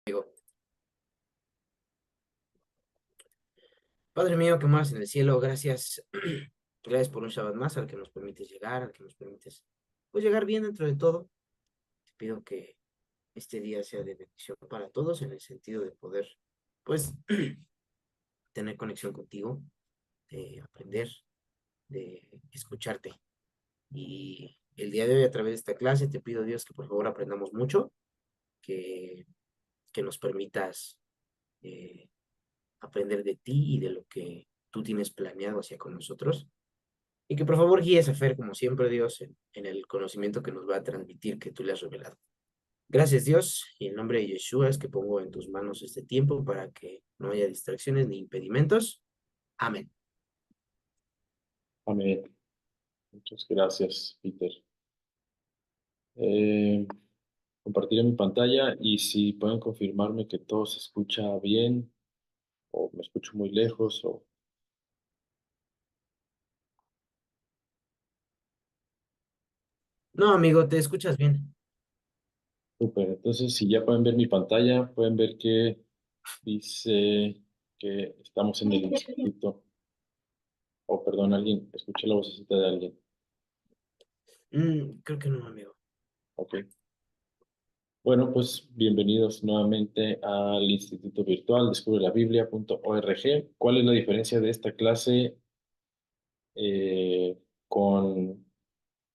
Digo, Padre mío que moras en el cielo, gracias, gracias por un Shabbat más al que nos permites llegar, al que nos permites pues llegar bien dentro de todo. Te pido que este día sea de bendición para todos en el sentido de poder pues tener conexión contigo, de aprender, de escucharte. Y el día de hoy a través de esta clase te pido Dios que por favor aprendamos mucho, que, que nos permitas eh, aprender de ti y de lo que tú tienes planeado hacia con nosotros. Y que por favor guíes a Fer, como siempre, Dios, en el conocimiento que nos va a transmitir que tú le has revelado. Gracias, Dios, y en nombre de Yeshua es que pongo en tus manos este tiempo para que no haya distracciones ni impedimentos. Amén. Amén. Muchas gracias, Peter. Eh, Compartiré mi pantalla y si pueden confirmarme que todo se escucha bien o me escucho muy lejos o No, amigo, te escuchas bien. súper. Entonces, si ya pueden ver mi pantalla, pueden ver que dice que estamos en el instituto. O perdón, alguien, escuché la vocecita de alguien. Creo que no, amigo. Ok. Bueno, pues bienvenidos nuevamente al Instituto Virtual descubrelabiblia.org. ¿Cuál es la diferencia de esta clase con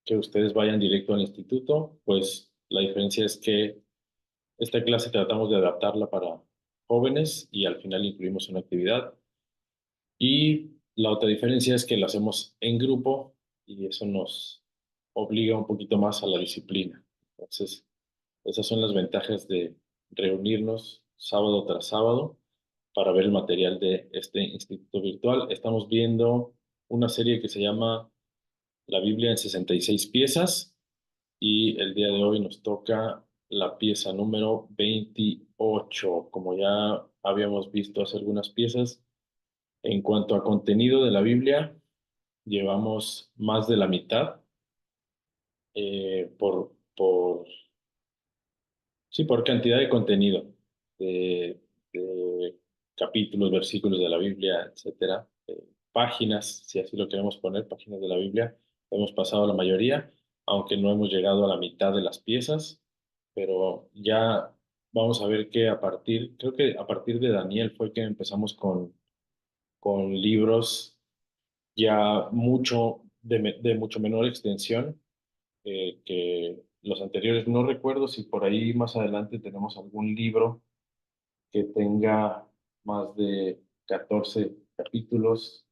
que ustedes vayan directo al instituto? Pues la diferencia es que esta clase tratamos de adaptarla para jóvenes y al final incluimos una actividad. Y la otra diferencia es que la hacemos en grupo y eso nos obliga un poquito más a la disciplina. Entonces, esas son las ventajas de reunirnos sábado tras sábado para ver el material de este instituto virtual. Estamos viendo una serie que se llama La Biblia en 66 piezas y el día de hoy nos toca la pieza número 28. Como ya habíamos visto hace algunas piezas, en cuanto a contenido de la Biblia, llevamos más de la mitad sí, por cantidad de contenido, de capítulos, versículos de la Biblia, etcétera. Páginas, si así lo queremos poner, páginas de la Biblia. Hemos pasado la mayoría, aunque no hemos llegado a la mitad de las piezas, pero ya vamos a ver que creo que a partir de Daniel fue que empezamos con libros ya de mucho menor extensión que los anteriores. No recuerdo si por ahí más adelante tenemos algún libro que tenga más de 14 capítulos.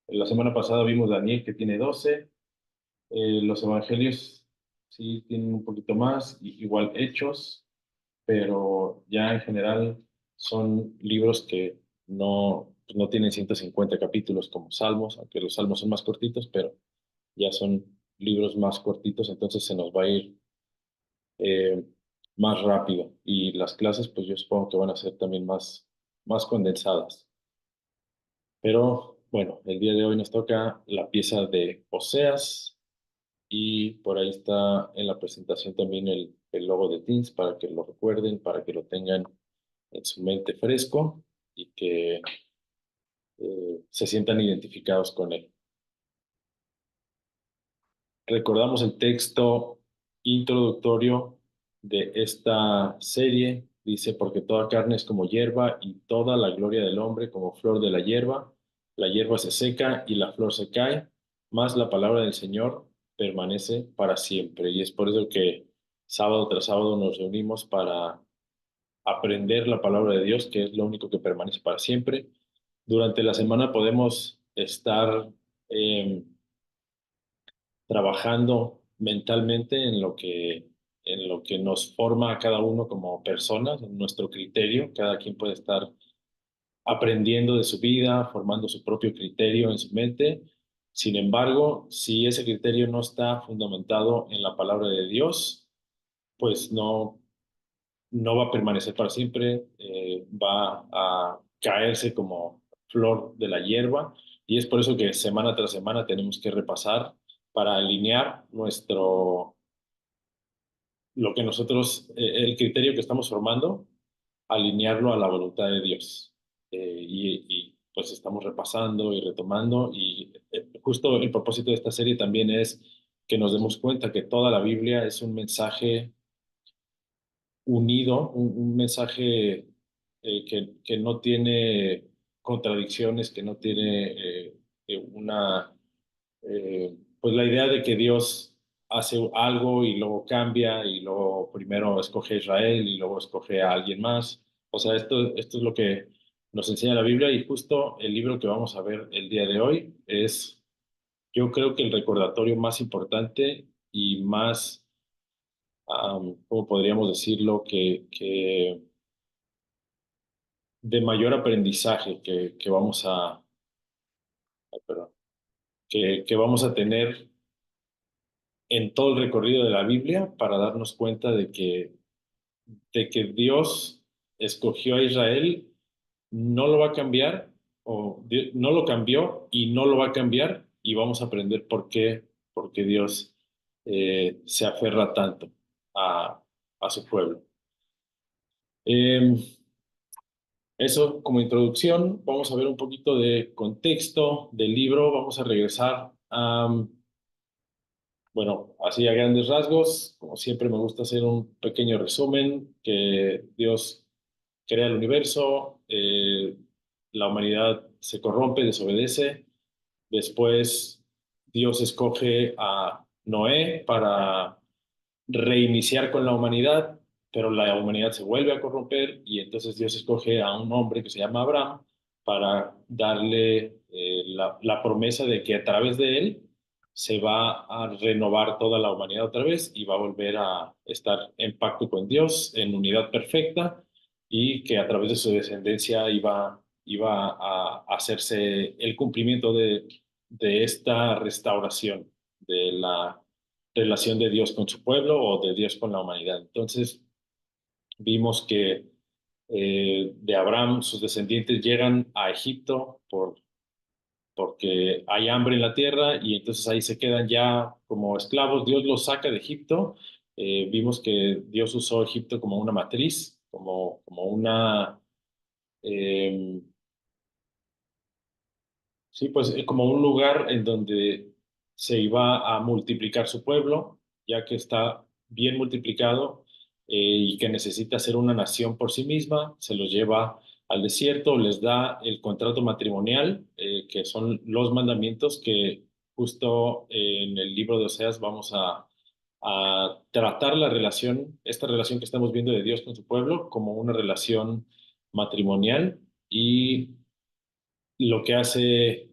La semana pasada vimos Daniel que tiene 12. Los evangelios sí tienen un poquito más, igual Hechos, pero ya en general son libros que no tienen 150 capítulos como Salmos, aunque los Salmos son más cortitos, pero ya son libros más cortitos, entonces se nos va a ir eh, más rápido. Y las clases, pues yo supongo que van a ser también más condensadas. Pero bueno, el día de hoy nos toca la pieza de Oseas y por ahí está en la presentación también el logo de Teams para que lo recuerden, para que lo tengan en su mente fresco y que se sientan identificados con él. Recordamos el texto introductorio de esta serie. Dice, porque toda carne es como hierba y toda la gloria del hombre como flor de la hierba. La hierba se seca y la flor se cae, mas la palabra del Señor permanece para siempre. Y es por eso que sábado tras sábado nos reunimos para aprender la palabra de Dios, que es lo único que permanece para siempre. Durante la semana podemos estar eh, trabajando mentalmente en lo que nos forma a cada uno como personas, en nuestro criterio. Cada quien puede estar aprendiendo de su vida, formando su propio criterio en su mente. Sin embargo, si ese criterio no está fundamentado en la palabra de Dios, pues no va a permanecer para siempre, va a caerse como flor de la hierba y es por eso que semana tras semana tenemos que repasar para alinear lo que nosotros, el criterio que estamos formando alinearlo a la voluntad de Dios. Pues estamos repasando y retomando y justo el propósito de esta serie también es que nos demos cuenta que toda la Biblia es un mensaje unido, un mensaje que no tiene contradicciones, que no tiene una pues la idea de que Dios hace algo y luego cambia y luego primero escoge a Israel y luego escoge a alguien más. O sea, esto es lo que nos enseña la Biblia y justo el libro que vamos a ver el día de hoy es, yo creo que el recordatorio más importante y más, ¿cómo podríamos decirlo? Que de mayor aprendizaje que vamos ay, perdón, que vamos a tener en todo el recorrido de la Biblia para darnos cuenta de que Dios escogió a Israel, no lo va a cambiar, no lo cambió y no lo va a cambiar, y vamos a aprender por qué Dios se aferra tanto a, a su pueblo. Eh, Eso como introducción, vamos a ver un poquito de contexto del libro, vamos a regresar a, bueno, así a grandes rasgos, como siempre me gusta hacer un pequeño resumen, que Dios crea el universo, la humanidad se corrompe, desobedece, después Dios escoge a Noé para reiniciar con la humanidad, pero la humanidad se vuelve a corromper y entonces Dios escoge a un hombre que se llama Abraham para darle la promesa de que a través de él se va a renovar toda la humanidad otra vez y va a volver a estar en pacto con Dios, en unidad perfecta, y que a través de su descendencia iba a hacerse el cumplimiento de esta restauración de la relación de Dios con su pueblo o de Dios con la humanidad. Entonces, vimos que de Abraham sus descendientes llegan a Egipto porque hay hambre en la tierra y entonces ahí se quedan ya como esclavos. Dios los saca de Egipto. Vimos que Dios usó Egipto como una matriz, como una, eh, sí, pues como un lugar en donde se iba a multiplicar su pueblo, ya que está bien multiplicado y que necesita ser una nación por sí misma, se los lleva al desierto, les da el contrato matrimonial, que son los mandamientos que justo en el libro de Oseas vamos a tratar la relación, esta relación que estamos viendo de Dios con su pueblo, como una relación matrimonial y lo que hace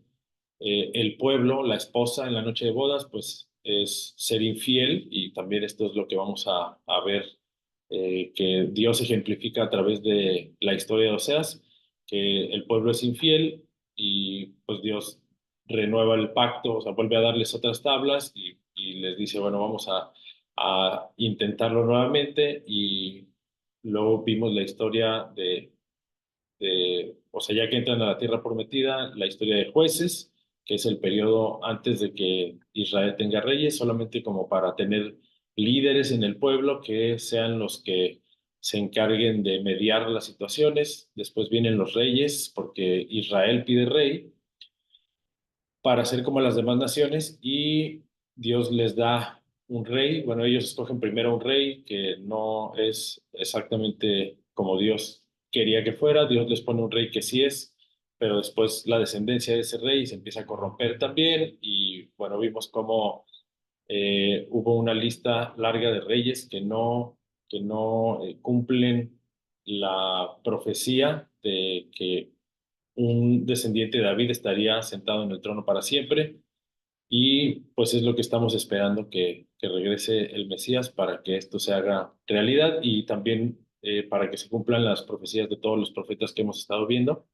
el pueblo, la esposa en la noche de bodas, pues es ser infiel y también esto es lo que vamos a ver que Dios ejemplifica a través de la historia de Oseas, que el pueblo es infiel y pues Dios renueva el pacto, o sea, vuelve a darles otras tablas y les dice, bueno, vamos a intentarlo nuevamente y luego vimos la historia o sea, ya que entran a la tierra prometida, la historia de jueces, que es el periodo antes de que Israel tenga reyes, solamente como para tener líderes en el pueblo que sean los que se encarguen de mediar las situaciones. Después vienen los reyes, porque Israel pide rey para ser como las demás naciones y Dios les da un rey. Bueno, ellos escogen primero un rey que no es exactamente como Dios quería que fuera. Dios les pone un rey que sí es, pero después la descendencia de ese rey se empieza a corromper también y bueno, vimos cómo hubo una lista larga de reyes que no cumplen la profecía de que un descendiente de David estaría sentado en el trono para siempre y pues es lo que estamos esperando que regrese el Mesías para que esto se haga realidad y también para que se cumplan las profecías de todos los profetas que hemos estado viendo.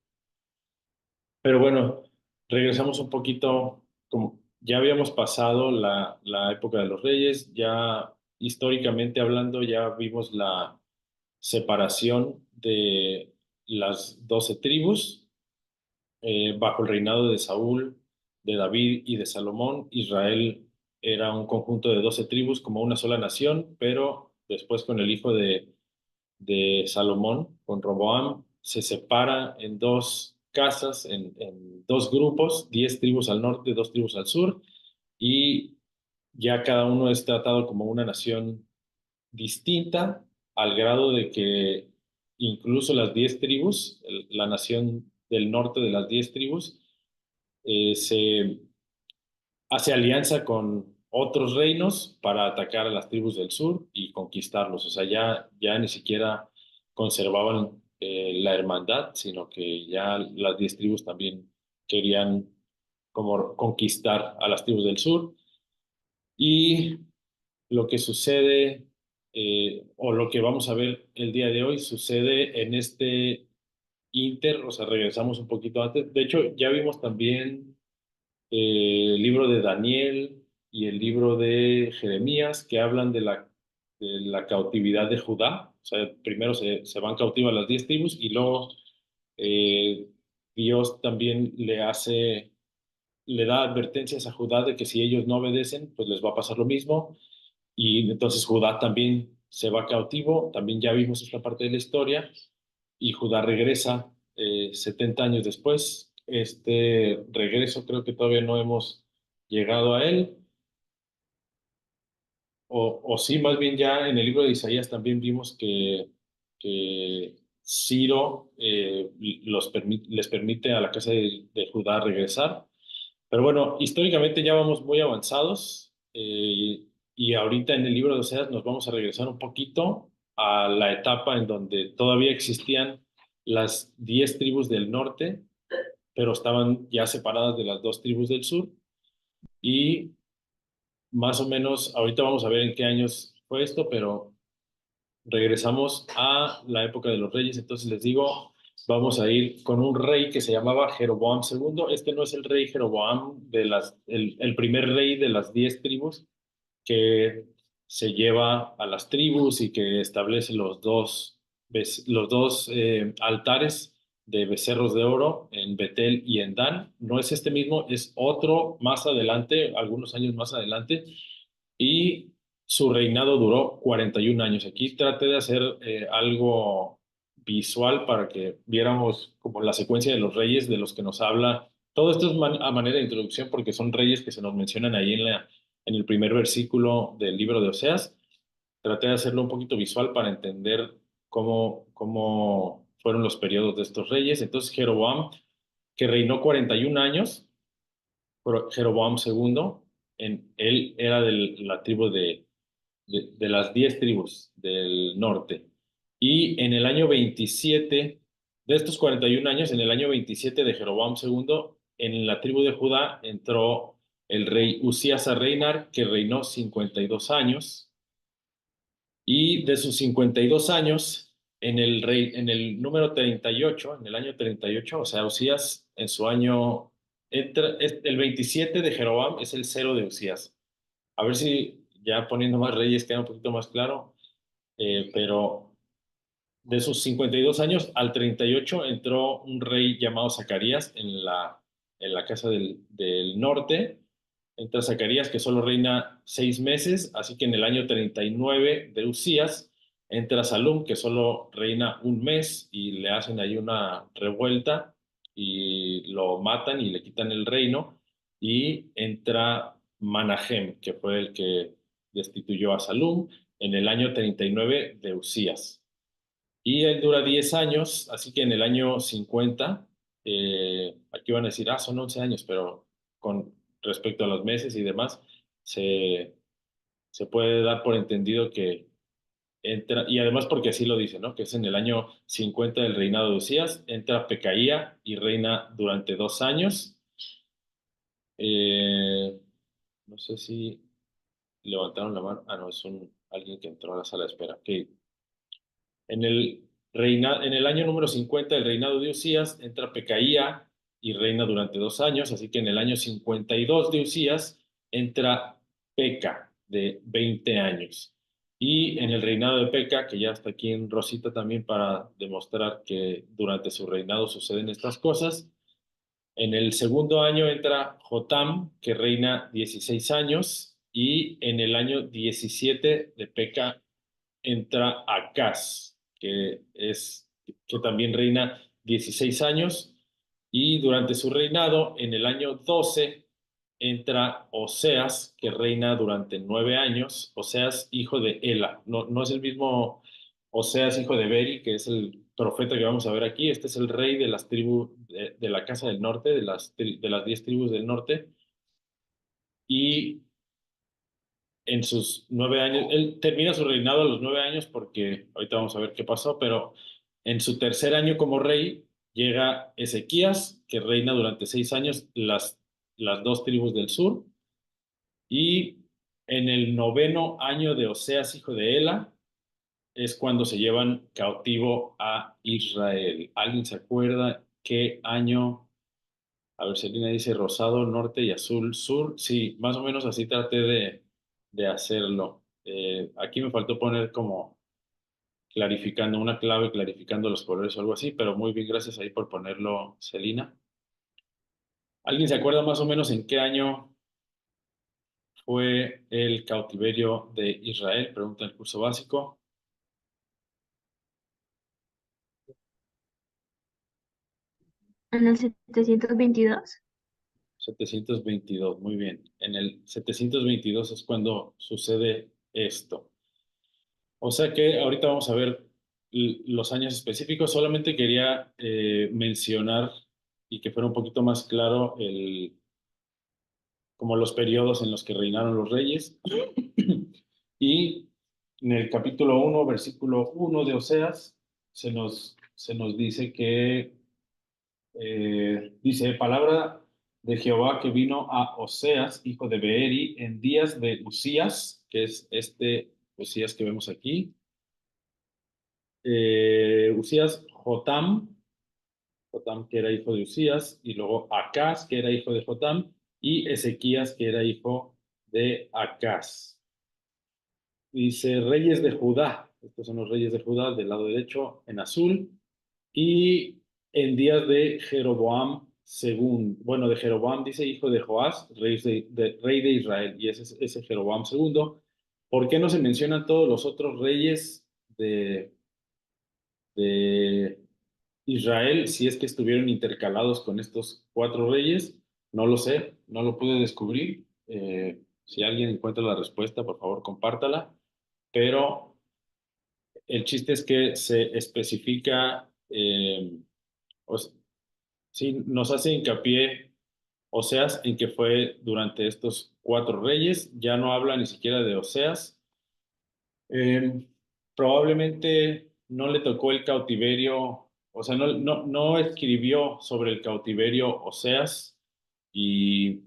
Pero bueno, regresamos un poquito, como ya habíamos pasado la época de los reyes, ya históricamente hablando, ya vimos la separación de las 12 tribus bajo el reinado de Saúl, de David y de Salomón. Israel era un conjunto de 12 tribus como una sola nación, pero después con el hijo de Salomón con Roboam se separa en dos casas, en dos grupos, 10 tribus al norte, 2 tribus al sur, y ya cada uno es tratado como una nación distinta, al grado de que incluso las 10 tribus, la nación del norte de las 10 tribus, se hace alianza con otros reinos para atacar a las tribus del sur y conquistarlos. O sea, ya ni siquiera conservaban la hermandad, sino que ya las 10 tribus también querían como conquistar a las tribus del sur. Y lo que sucede, o lo que vamos a ver el día de hoy, sucede en este Inter, o sea, regresamos un poquito antes. De hecho, ya vimos también el libro de Daniel y el libro de Jeremías, que hablan de la cautividad de Judá. O sea, primero se van cautivas las 10 tribus y luego eh, Dios también le da advertencias a Judá de que si ellos no obedecen, pues les va a pasar lo mismo. Y entonces Judá también se va cautivo, también ya vimos esta parte de la historia, y Judá regresa 70 años después. Este regreso creo que todavía no hemos llegado a él, o sí, más bien ya en el libro de Isaías también vimos que Ciro les permite a la casa de Judá regresar. Pero bueno, históricamente ya vamos muy avanzados, y ahorita en el libro de Oseas nos vamos a regresar un poquito a la etapa en donde todavía existían las 10 tribus del norte, pero estaban ya separadas de las 2 tribus del sur. Y más o menos, ahorita vamos a ver en qué años fue esto, pero regresamos a la época de los reyes. Entonces les digo, vamos a ir con un rey que se llamaba Jeroboam II. Este no es el rey Jeroboam el primer rey de las 10 tribus que se lleva a las tribus y que establece los dos altares de becerros de oro en Betel y en Dan. No es este mismo, es otro más adelante, algunos años más adelante, y su reinado duró 41 años. Aquí traté de hacer algo visual para que viéramos como la secuencia de los reyes de los que nos habla. Todo esto es a manera de introducción porque son reyes que se nos mencionan ahí en el primer versículo del libro de Oseas. Traté de hacerlo un poquito visual para entender cómo fueron los periodos de estos reyes. Entonces, Jeroboam, que reinó 41 años, Jeroboam II, él era de la tribu de las 10 tribus del norte. Y en el año 27 de estos 41 años, en el año 27 de Jeroboam II, en la tribu de Judá entró el rey Usías a reinar, que reinó 52 años. Y de sus 52 años, en el número 38, en el año 38, o sea, Usías en su año, el 27 de Jeroboam es el cero de Usías. A ver si ya poniendo más reyes queda un poquito más claro, pero de sus 52 años al 38 entró un rey llamado Zacarías en la casa del norte. Entra Zacarías, que solo reina 6 meses, así que en el año 39 de Usías entra Salum, que solo reina un mes, y le hacen ahí una revuelta y lo matan y le quitan el reino. Y entra Manahem, que fue el que destituyó a Salum en el año 39 de Usías. Y él dura 10 años, así que en el año 50, aquí van a decir, son 11 años, pero con respecto a los meses y demás, se, se puede dar por entendido que entra, y además porque así lo dice, ¿no? Que es en el año 50 del reinado de Usías, entra Pecaía y reina durante 2 años. Eh, no sé si levantaron la mano. No, es alguien que entró a la sala de espera. Ok. En el año número 50 del reinado de Usías entra Pecaía y reina durante 2 años, así que en el año 52 de Usías entra Peca de 20 años. Y en el reinado de Peca, que ya está aquí en rosita también para demostrar que durante su reinado suceden estas cosas, en el segundo año entra Jotam, que reina 16 años, y en el año 17 de Peca entra Acaz. que también reina 16 años, y durante su reinado, en el año 12, entra Oseas, que reina durante 9 años. Oseas, hijo de Ela. No, no es el mismo Oseas, hijo de Beri, que es el profeta que vamos a ver aquí. Este es el rey de las tribus de la casa del norte, de las 10 tribus del norte. Y en sus 9 años, él termina su reinado a los 9 años porque ahorita vamos a ver qué pasó, pero en su tercer año como rey llega Ezequías, que reina durante 6 años las dos tribus del sur, y en el noveno año de Oseas, hijo de Ela, es cuando se llevan cautivo a Israel. ¿Alguien se acuerda qué año? A ver, Selena dice rosado, norte y azul, sur. Sí, más o menos así traté de hacerlo. Aquí me faltó poner como clarificando una clave, clarificando los colores o algo así, pero muy bien, gracias ahí por ponerlo, Celina. ¿Alguien se acuerda más o menos en qué año fue el cautiverio de Israel? Pregunta el curso básico. En el 722. 722, muy bien. En el 722 es cuando sucede esto. O sea que ahorita vamos a ver los años específicos. Solamente quería mencionar y que fuera un poquito más claro como los periodos en los que reinaron los reyes. Y en el capítulo 1, versículo 1 de Oseas, se nos dice que, dice, palabra de Jehová que vino a Oseas, hijo de Beeri, en días de Usías, que es este Usías que vemos aquí. Usías, Jotam que era hijo de Usías, y luego Acaz que era hijo de Jotam, y Ezequías que era hijo de Acaz. Dice reyes de Judá, estos son los reyes de Judá del lado derecho en azul, y en días de Jeroboam segundo, bueno, de Jeroboam dice hijo de Joás, rey de Israel, y ese es ese Jeroboam segundo. ¿Por qué no se mencionan todos los otros reyes de Israel, si es que estuvieron intercalados con estos cuatro reyes? No lo sé, no lo pude descubrir. Si alguien encuentra la respuesta, por favor, compártala. Pero el chiste es que se especifica, o s- sí, nos hace hincapié, Oseas, en que fue durante estos cuatro reyes. Ya no habla ni siquiera de Oseas. Eh, Probablemente no le tocó el cautiverio, o sea, no escribió sobre el cautiverio Oseas, y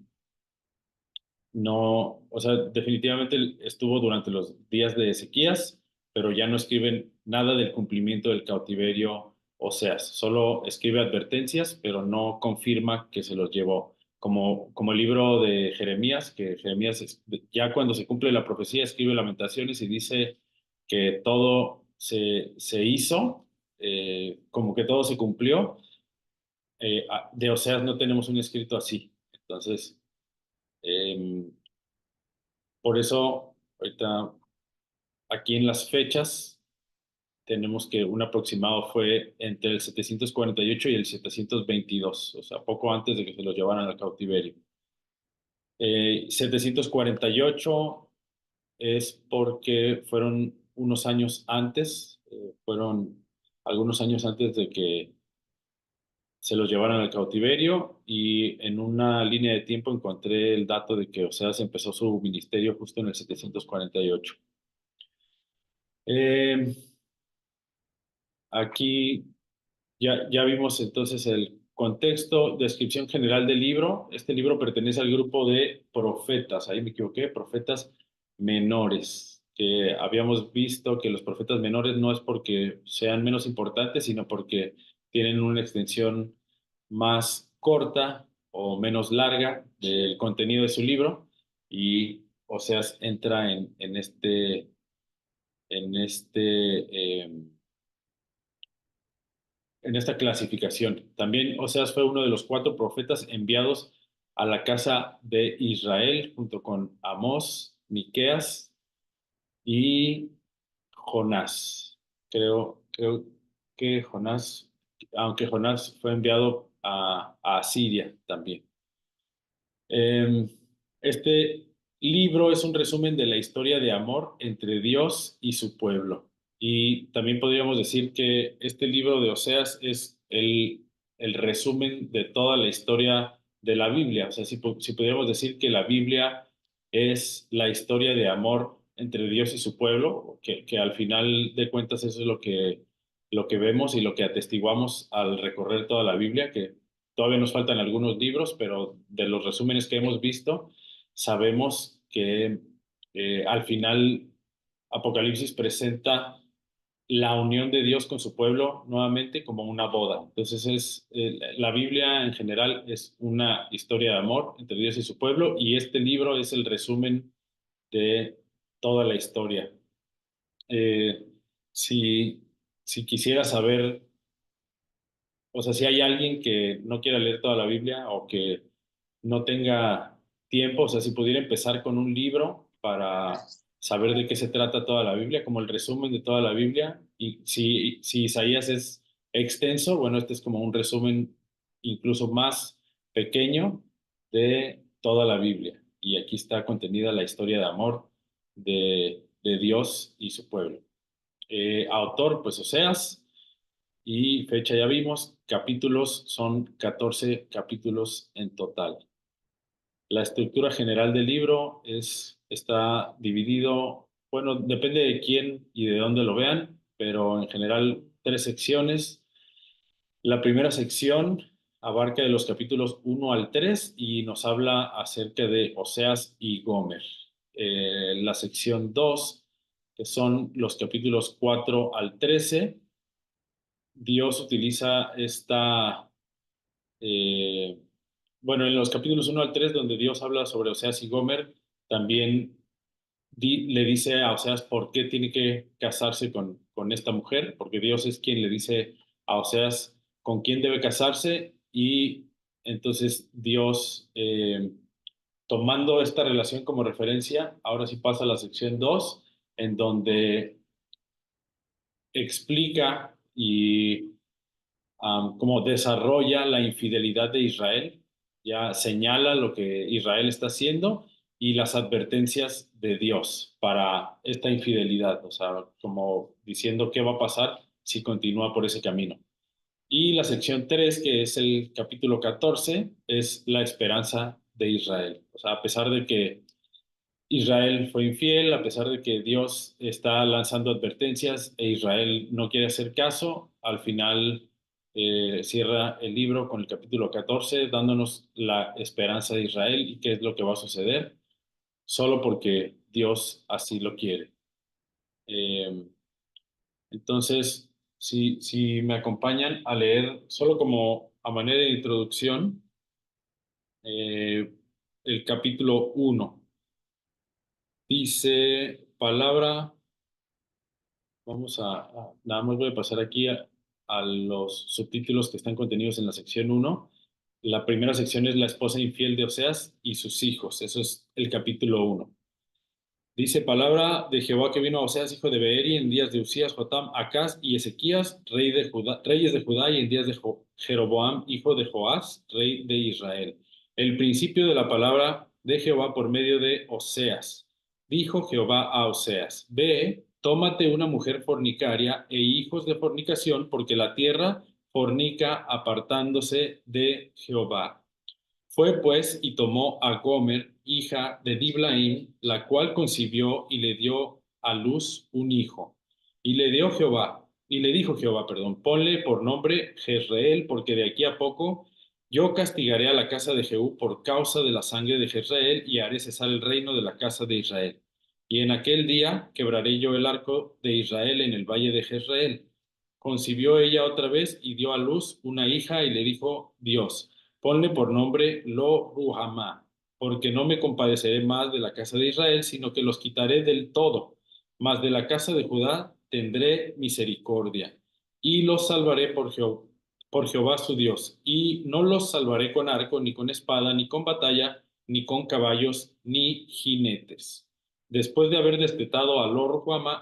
no, o sea, definitivamente estuvo durante los días de Ezequías, pero ya no escriben nada del cumplimiento del cautiverio Oseas, solo escribe advertencias, pero no confirma que se los llevó. Como el libro de Jeremías, que Jeremías ya cuando se cumple la profecía escribe Lamentaciones y dice que todo se hizo, como que todo se cumplió. De Oseas no tenemos un escrito así. Entonces, em, por eso, ahorita aquí en las fechas, tenemos que un aproximado fue entre el 748 y el 722, o sea, poco antes de que se los llevaran al cautiverio. 748 es porque fueron unos años antes, fueron algunos años antes de que se los llevaran al cautiverio, y en una línea de tiempo encontré el dato de que Oseas empezó su ministerio justo en el 748. Eh, Aquí ya vimos entonces el contexto, descripción general del libro. Este libro pertenece al grupo de profetas, ahí me equivoqué, profetas menores, que habíamos visto que los profetas menores no es porque sean menos importantes, sino porque tienen una extensión más corta o menos larga del contenido de su libro, y Oseas entra en esta clasificación. También Oseas fue uno de los cuatro profetas enviados a la casa de Israel junto con Amós, Miqueas y Jonás. Creo creo que Jonás, aunque Jonás fue enviado a Asiria también. Eh, este libro es un resumen de la historia de amor entre Dios y su pueblo. Y también podríamos decir que este libro de Oseas es el resumen de toda la historia de la Biblia. O sea, si podríamos decir que la Biblia es la historia de amor entre Dios y su pueblo, que al final de cuentas eso es lo que vemos y lo que atestiguamos al recorrer toda la Biblia, que todavía nos faltan algunos libros, pero de los resúmenes que hemos visto, sabemos que al final Apocalipsis presenta la unión de Dios con su pueblo nuevamente como una boda. Entonces la Biblia en general es una historia de amor entre Dios y su pueblo y este libro es el resumen de toda la historia. Eh, si, si quisiera saber, o sea, si hay alguien que no quiera leer toda la Biblia o que no tenga tiempo, o sea, si pudiera empezar con un libro para saber de qué se trata toda la Biblia, como el resumen de toda la Biblia, y si Isaías es extenso, bueno, este es como un resumen incluso más pequeño de toda la Biblia. Y aquí está contenida la historia de amor de Dios y su pueblo. Autor, pues Oseas. Y fecha ya vimos, capítulos son 14 capítulos en total. La estructura general del libro está dividido, bueno, depende de quién y de dónde lo vean, pero en general tres secciones. La primera sección abarca de los capítulos 1 al 3 y nos habla acerca de Oseas y Gomer. La sección 2, que son los capítulos 4 al 13, Dios utiliza eh, bueno, en los capítulos 1 al 3, donde Dios habla sobre Oseas y Gomer, también le dice a Oseas por qué tiene que casarse con esta mujer, porque Dios es quien le dice a Oseas con quién debe casarse y entonces Dios, tomando esta relación como referencia, ahora sí pasa a la sección 2, en donde explica y cómo desarrolla la infidelidad de Israel, ya señala lo que Israel está haciendo y las advertencias de Dios para esta infidelidad, o sea, como diciendo qué va a pasar si continúa por ese camino. Y la sección 3, que es el capítulo 14, es la esperanza de Israel. O sea, a pesar de que Israel fue infiel, a pesar de que Dios está lanzando advertencias e Israel no quiere hacer caso, al final cierra el libro con el capítulo 14, dándonos la esperanza de Israel y qué es lo que va a suceder, solo porque Dios así lo quiere. Eh, entonces, si me acompañan a leer, solo como a manera de introducción, eh, el capítulo 1 dice palabra. Nada más voy a pasar aquí a los subtítulos que están contenidos en la sección 1. La primera sección es la esposa infiel de Oseas y sus hijos. Eso es el capítulo 1. Dice palabra de Jehová que vino a Oseas, hijo de Beeri, en días de Usías, Jotam, Acaz y Ezequías, reyes de Judá, y en días de Jeroboam, hijo de Joás, rey de Israel. El principio de la palabra de Jehová por medio de Oseas. Dijo Jehová a Oseas: Ve, tómate una mujer fornicaria e hijos de fornicación, porque la tierra fornica apartándose de Jehová. Fue pues y tomó a Gomer, hija de Diblaim, la cual concibió y le dio a luz un hijo. Y le dijo Jehová, perdón, ponle por nombre Jezreel, porque de aquí a poco yo castigaré a la casa de Jehú por causa de la sangre de Jezreel y haré cesar el reino de la casa de Israel. Y en aquel día quebraré yo el arco de Israel en el valle de Jezreel. Concibió ella otra vez y dio a luz una hija y le dijo Dios: Ponle por nombre Lo Ruhamá, porque no me compadeceré más de la casa de Israel, sino que los quitaré del todo. Mas de la casa de Judá tendré misericordia, y los salvaré por Jehová su Dios. Y no los salvaré con arco, ni con espada, ni con batalla, ni con caballos, ni jinetes. Después de haber destetado a Lo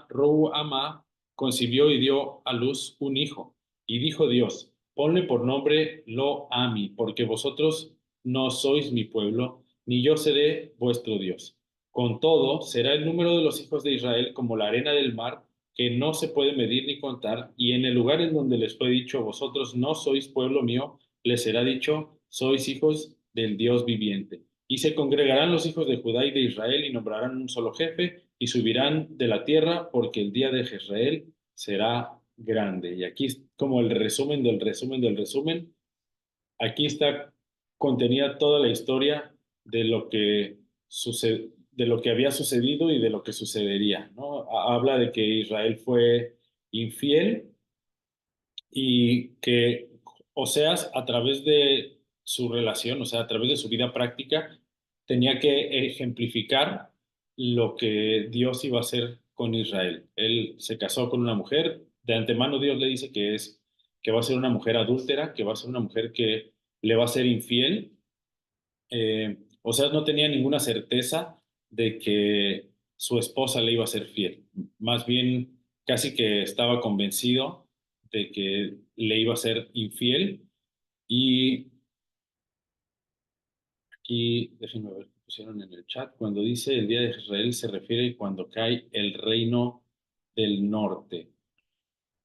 Ruhamá, concibió y dio a luz un hijo. Y dijo Dios, ponle por nombre Lo-Ami, porque vosotros no sois mi pueblo, ni yo seré vuestro Dios. Con todo, será el número de los hijos de Israel como la arena del mar, que no se puede medir ni contar, y en el lugar en donde les fue dicho, vosotros no sois pueblo mío, les será dicho, sois hijos del Dios viviente. Y se congregarán los hijos de Judá y de Israel y nombrarán un solo jefe y subirán de la tierra porque el día de Jezreel será grande. Y aquí es como el resumen del resumen del resumen. Aquí está contenida toda la historia de lo que de lo que había sucedido y de lo que sucedería, ¿no? Habla de que Israel fue infiel y que Oseas, a través de su relación, o sea, a través de su vida práctica, tenía que ejemplificar lo que Dios iba a hacer con Israel. Él se casó con una mujer, de antemano Dios le dice que va a ser una mujer adúltera, que va a ser una mujer que le va a ser infiel. Oseas no tenía ninguna certeza de que su esposa le iba a ser fiel. Más bien, casi que estaba convencido de que le iba a ser infiel. Y aquí, déjenme ver qué pusieron en el chat. Cuando dice el día de Israel, se refiere cuando cae el reino del norte.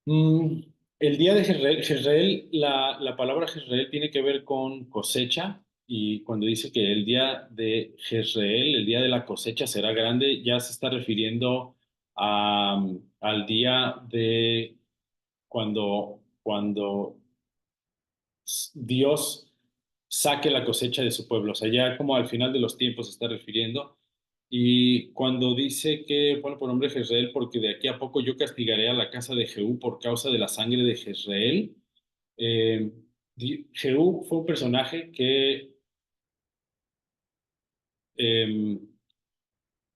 Mm, el día de Jezreel, la palabra Jezreel tiene que ver con cosecha, y cuando dice que el día de Jezreel, el día de la cosecha será grande, ya se está refiriendo al día de cuando Dios saque la cosecha de su pueblo. O sea, ya como al final de los tiempos se está refiriendo. Y cuando dice que pone por nombre Jezreel, porque de aquí a poco yo castigaré a la casa de Jehú por causa de la sangre de Jezreel. Eh, Jehú fue un personaje que eh,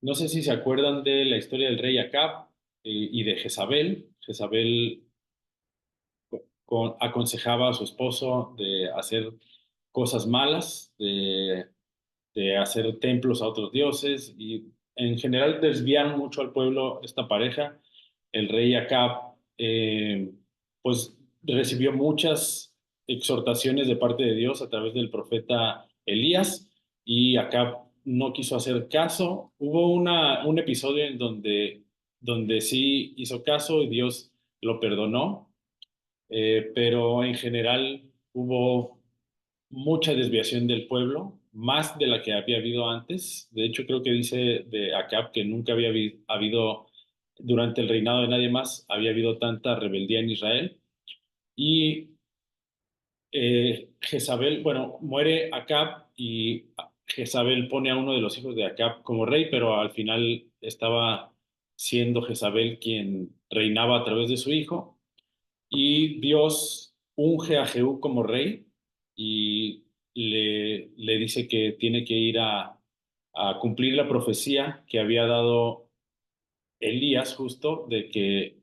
no sé si se acuerdan de la historia del rey Acab y de Jezabel. Jezabel aconsejaba a su esposo de hacer cosas malas, de hacer templos a otros dioses y en general desviaron mucho al pueblo esta pareja. El rey Acab pues recibió muchas exhortaciones de parte de Dios a través del profeta Elías y Acab no quiso hacer caso. Hubo un episodio en donde sí hizo caso y Dios lo perdonó, pero en general hubo mucha desviación del pueblo, más de la que había habido antes. De hecho, creo que dice de Acab que nunca había habido, durante el reinado de nadie más, había habido tanta rebeldía en Israel. Y Jezabel, bueno, muere Acab y Jezabel pone a uno de los hijos de Acab como rey, pero al final estaba siendo Jezabel quien reinaba a través de su hijo. Y Dios unge a Jehú como rey y le dice que tiene que ir a cumplir la profecía que había dado Elías justo de que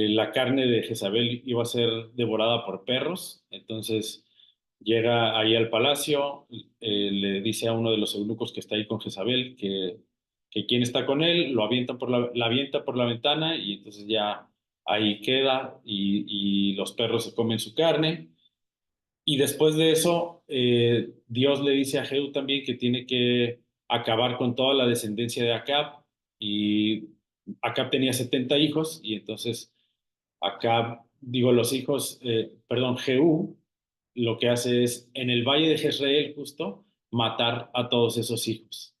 la carne de Jezabel iba a ser devorada por perros. Entonces llega ahí al palacio, le dice a uno de los eunucos que está ahí con Jezabel que quién está con él, lo avientan la avienta por la ventana y entonces ya ahí queda y los perros se comen su carne. Y después de eso, Dios le dice a Jehú también que tiene que acabar con toda la descendencia de Acab. Y Acab tenía 70 hijos y entonces Acab, digo, los hijos, perdón, Jehú lo que hace es en el valle de Jezreel justo matar a todos esos hijos.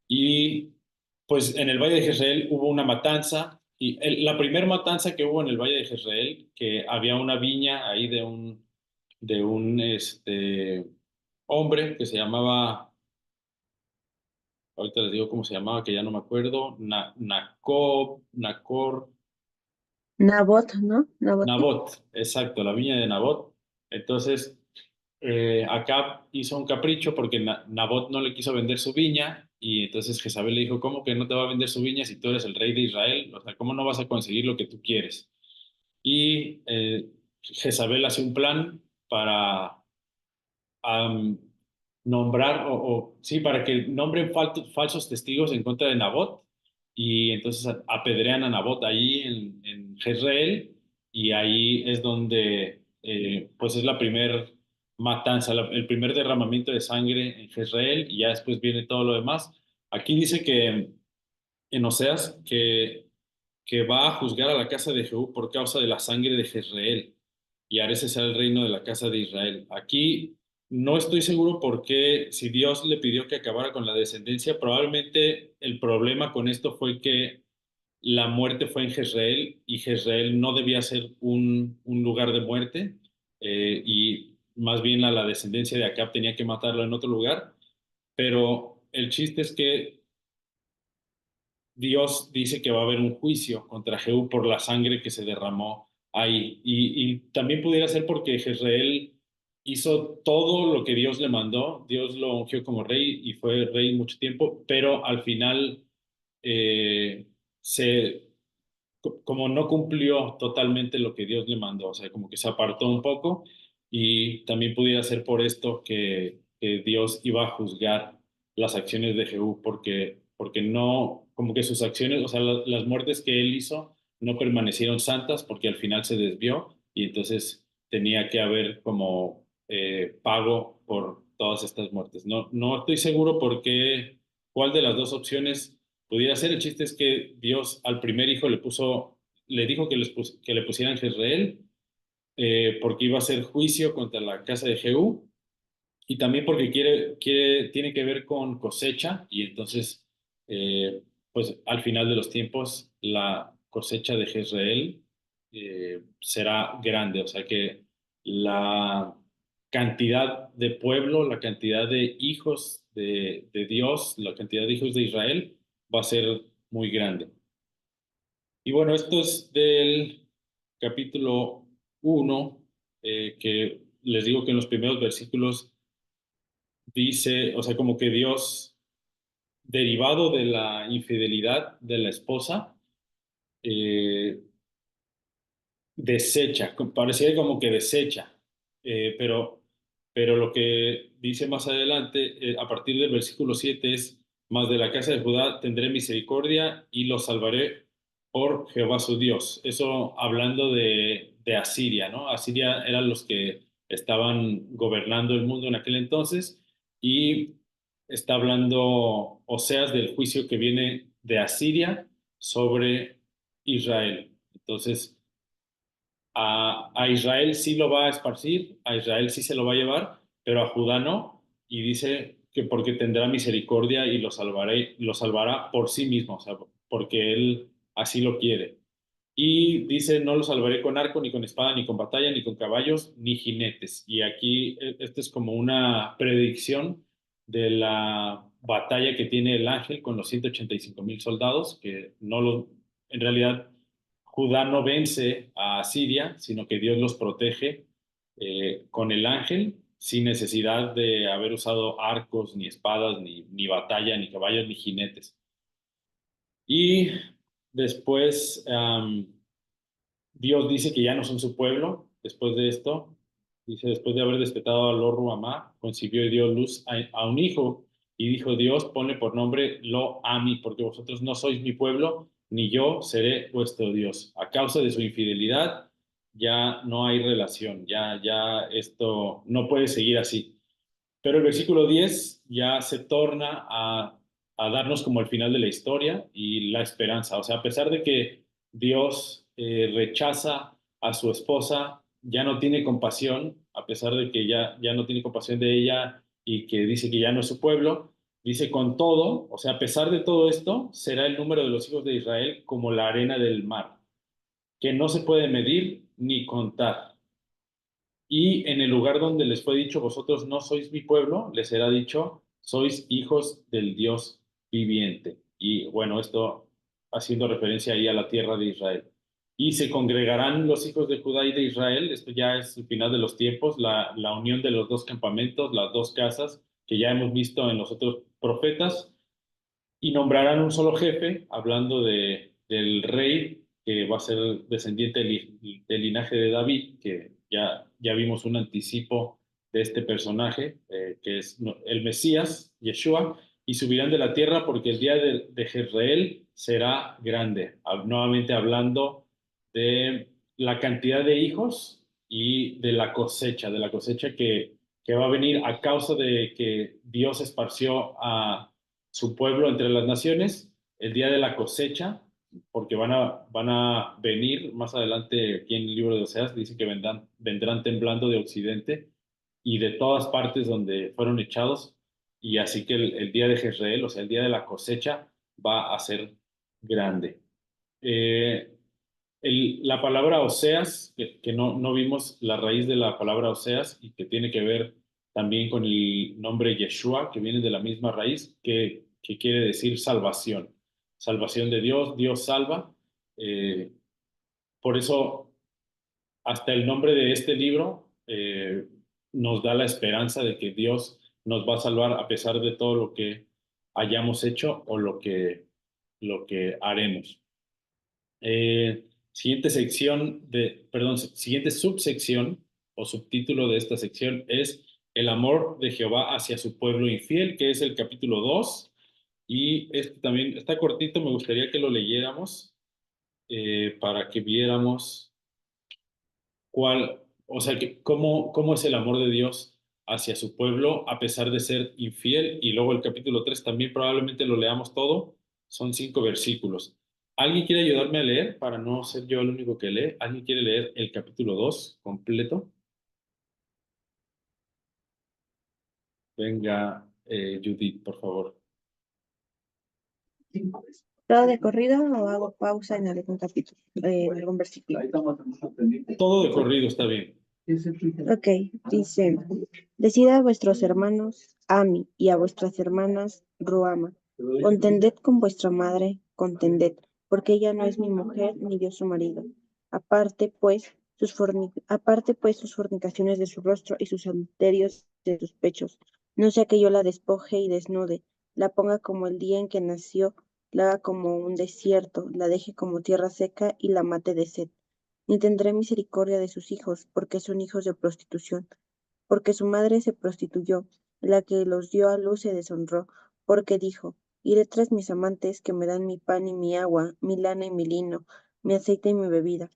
Y pues en el Valle de Jezreel hubo una matanza, y la primera matanza que hubo en el Valle de Jezreel, que había una viña ahí de un hombre que se llamaba, ahorita les digo cómo se llamaba, que ya no me acuerdo, Nacor, Nabot, ¿no? Nabot. Nabot, exacto, la viña de Nabot. Entonces, Acab hizo un capricho porque Nabot no le quiso vender su viña y entonces Jezabel le dijo, ¿cómo que no te va a vender su viña si tú eres el rey de Israel? O sea, ¿cómo no vas a conseguir lo que tú quieres? Y Jezabel hace un plan para am, nombrar, sí, para que nombren falsos testigos en contra de Nabot y entonces apedrean a Nabot ahí en Jezreel, y ahí es donde pues es la primer matanza, el primer derramamiento de sangre en Jezreel, y ya después viene todo lo demás. Aquí dice que en Oseas que va a juzgar a la casa de Jehú por causa de la sangre de Jezreel, y hará cesar el reino de la casa de Israel. Aquí no estoy seguro por qué, si Dios le pidió que acabara con la descendencia, probablemente el problema con esto fue que la muerte fue en Jezreel, y Jezreel no debía ser un lugar de muerte, y más bien la descendencia de Acab tenía que matarlo en otro lugar. Pero el chiste es que Dios dice que va a haber un juicio contra Jehú por la sangre que se derramó ahí. Y también pudiera ser porque Jezreel hizo todo lo que Dios le mandó. Dios lo ungió como rey y fue rey mucho tiempo, pero al final eh, se, como no cumplió totalmente lo que Dios le mandó, o sea, como que se apartó un poco, y también pudiera ser por esto que Dios iba a juzgar las acciones de Jehú, porque no, como que sus acciones, o sea, las muertes que él hizo no permanecieron santas porque al final se desvió, y entonces tenía que haber como pago por todas estas muertes. No, no estoy seguro por qué, cuál de las dos opciones pudiera ser. El chiste es que Dios al primer hijo le dijo que le pusieran Jezreel, porque iba a hacer juicio contra la casa de Jehú, y también porque tiene que ver con cosecha, y entonces, pues al final de los tiempos, la cosecha de Jezreel será grande, o sea que la cantidad de pueblo, la cantidad de hijos de Dios, la cantidad de hijos de Israel va a ser muy grande. Y bueno, esto es del capítulo 1, que les digo que en los primeros versículos dice, o sea, como que Dios, derivado de la infidelidad de la esposa, eh, desecha, parecía como que desecha, pero lo que dice más adelante, a partir del versículo 7 es, más de la casa de Judá tendré misericordia y los salvaré por Jehová su Dios. Eso hablando de Asiria, ¿no? Asiria eran los que estaban gobernando el mundo en aquel entonces, y está hablando Oseas del juicio que viene de Asiria sobre Israel. Entonces, a Israel sí lo va a esparcir, a Israel sí se lo va a llevar, pero a Judá no, y dice que porque tendrá misericordia y lo salvará por sí mismo, o sea, porque él así lo quiere. Y dice, no lo salvaré con arco, ni con espada, ni con batalla, ni con caballos, ni jinetes. Y aquí esto es como una predicción de la batalla que tiene el ángel con los 185,000 soldados, que no los, en realidad Judá no vence a Siria, sino que Dios los protege con el ángel, sin necesidad de haber usado arcos, ni espadas, ni batalla, ni caballos, ni jinetes. Y después Dios dice que ya no son su pueblo después de esto. Dice, después de haber despertado a Lo Ruhamá, concibió y dio luz a un hijo. Y dijo Dios, ponle por nombre Lo Ami, porque vosotros no sois mi pueblo, ni yo seré vuestro Dios. A causa de su infidelidad, ya no hay relación, ya esto no puede seguir así. Pero el versículo 10 ya se torna a darnos como el final de la historia y la esperanza. O sea, a pesar de que Dios rechaza a su esposa, ya no tiene compasión, a pesar de que ya no tiene compasión de ella y que dice que ya no es su pueblo, dice con todo, o sea, a pesar de todo esto, será el número de los hijos de Israel como la arena del mar, que no se puede medir ni contar. Y en el lugar donde les fue dicho, vosotros no sois mi pueblo, les será dicho, sois hijos del Dios viviente. Y bueno, esto haciendo referencia ahí a la tierra de Israel. Y se congregarán los hijos de Judá y de Israel, esto ya es el final de los tiempos, la unión de los dos campamentos, las dos casas, que ya hemos visto en los otros profetas, y nombrarán un solo jefe, hablando del rey que va a ser descendiente del linaje de David, que ya vimos un anticipo de este personaje, que es el Mesías, Yeshua, y subirán de la tierra porque el día de Jezreel será grande. Nuevamente hablando de la cantidad de hijos y de la cosecha que va a venir a causa de que Dios esparció a su pueblo entre las naciones, el día de la cosecha, porque van a venir más adelante aquí en el libro de Oseas, dice que vendrán temblando de occidente y de todas partes donde fueron echados, y así que el día de Jezreel, o sea, el día de la cosecha, va a ser grande. Eh, la palabra Oseas, que no vimos la raíz de la palabra Oseas y que tiene que ver también con el nombre Yeshua, que viene de la misma raíz, que quiere decir salvación. Salvación de Dios, Dios salva. Eh, por eso, hasta el nombre de este libro nos da la esperanza de que Dios nos va a salvar a pesar de todo lo que hayamos hecho o lo que haremos. Siguiente subsección o subtítulo de esta sección es El amor de Jehová hacia su pueblo infiel, que es el capítulo 2. Y este también está cortito, me gustaría que lo leyéramos para que viéramos o sea, cómo es el amor de Dios hacia su pueblo a pesar de ser infiel. Y luego el capítulo 3 también probablemente lo leamos todo. Son 5 versículos. ¿Alguien quiere ayudarme a leer para no ser yo el único que lee? ¿Alguien quiere leer el capítulo 2 completo? Venga, Judith, por favor. ¿Todo de corrido o hago pausa en algún capítulo, en algún versículo? Todo de corrido está bien. Ok, dice, decid a vuestros hermanos Ami y a vuestras hermanas Ruama, contended con vuestra madre, contended, porque ella no es mi mujer ni yo su marido. Aparte pues sus fornicaciones de su rostro y sus adulterios de sus pechos, no sea que yo la despoje y desnude, la ponga como el día en que nació, la haga como un desierto, la deje como tierra seca y la mate de sed. Ni tendré misericordia de sus hijos, porque son hijos de prostitución, porque su madre se prostituyó, la que los dio a luz se deshonró, porque dijo, iré tras mis amantes que me dan mi pan y mi agua, mi lana y mi lino, mi aceite y mi bebida.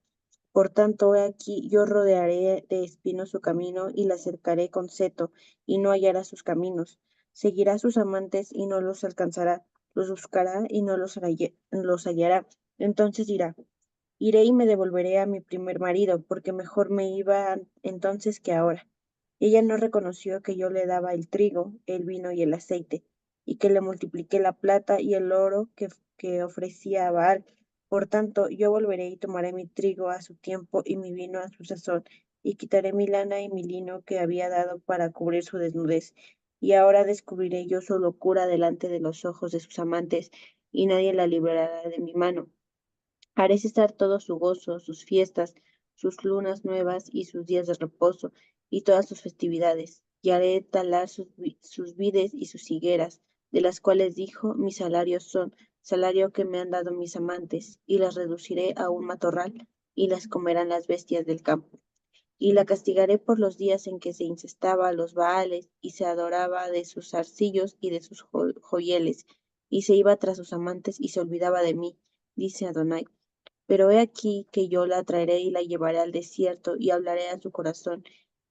Por tanto, he aquí, yo rodearé de espinos su camino y la cercaré con seto, y no hallará sus caminos. Seguirá a sus amantes y no los alcanzará, los buscará y no los hallará. Entonces dirá, iré y me devolveré a mi primer marido, porque mejor me iba entonces que ahora. Ella no reconoció que yo le daba el trigo, el vino y el aceite, y que le multipliqué la plata y el oro que ofrecía a Baal. Por tanto, yo volveré y tomaré mi trigo a su tiempo y mi vino a su sazón, y quitaré mi lana y mi lino que había dado para cubrir su desnudez. Y ahora descubriré yo su locura delante de los ojos de sus amantes, y nadie la librará de mi mano. Haré cesar todo su gozo, sus fiestas, sus lunas nuevas y sus días de reposo, y todas sus festividades, y haré talar sus vides y sus higueras, de las cuales dijo, mis salarios son, salario que me han dado mis amantes, y las reduciré a un matorral, y las comerán las bestias del campo. Y la castigaré por los días en que se incestaba a los Baales, y se adoraba de sus zarcillos y de sus joyeles, y se iba tras sus amantes y se olvidaba de mí, dice Adonai. Pero he aquí que yo la traeré y la llevaré al desierto y hablaré a su corazón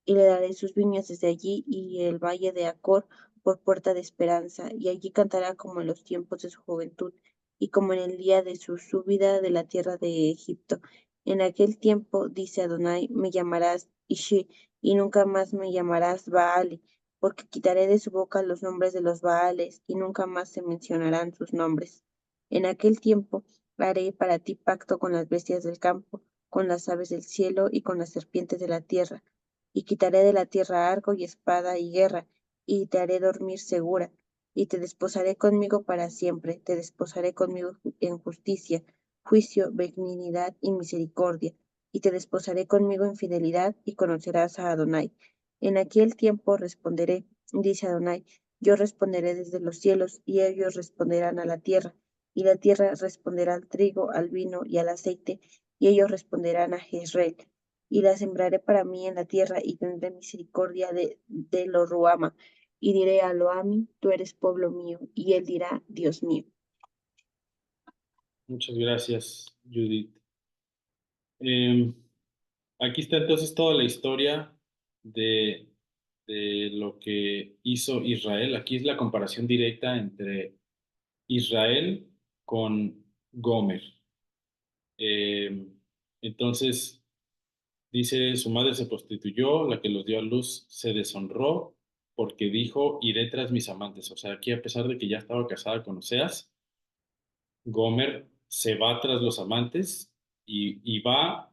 y le daré sus viñas desde allí y el valle de Acor por puerta de esperanza, y allí cantará como en los tiempos de su juventud y como en el día de su subida de la tierra de Egipto. En aquel tiempo, dice Adonai, me llamarás Ishi y nunca más me llamarás Baali, porque quitaré de su boca los nombres de los Baales y nunca más se mencionarán sus nombres. En aquel tiempo haré para ti pacto con las bestias del campo, con las aves del cielo y con las serpientes de la tierra. Y quitaré de la tierra arco y espada y guerra, y te haré dormir segura. Y te desposaré conmigo para siempre, te desposaré conmigo en justicia, juicio, benignidad y misericordia. Y te desposaré conmigo en fidelidad, y conocerás a Adonai. En aquel tiempo responderé, dice Adonai, yo responderé desde los cielos, y ellos responderán a la tierra y la tierra responderá al trigo, al vino y al aceite, y ellos responderán a Jezreel. Y la sembraré para mí en la tierra, y tendré misericordia de lo Ruama, y diré a Loami, tú eres pueblo mío, y él dirá, Dios mío. Muchas gracias, Judith. Em, Aquí está entonces toda la historia de, de lo que hizo Israel. Aquí es la comparación directa entre Israel con Gomer. Eh, entonces, dice, su madre se prostituyó, la que los dio a luz se deshonró porque dijo, iré tras mis amantes. O sea, aquí a pesar de que ya estaba casada con Oseas, Gomer se va tras los amantes y va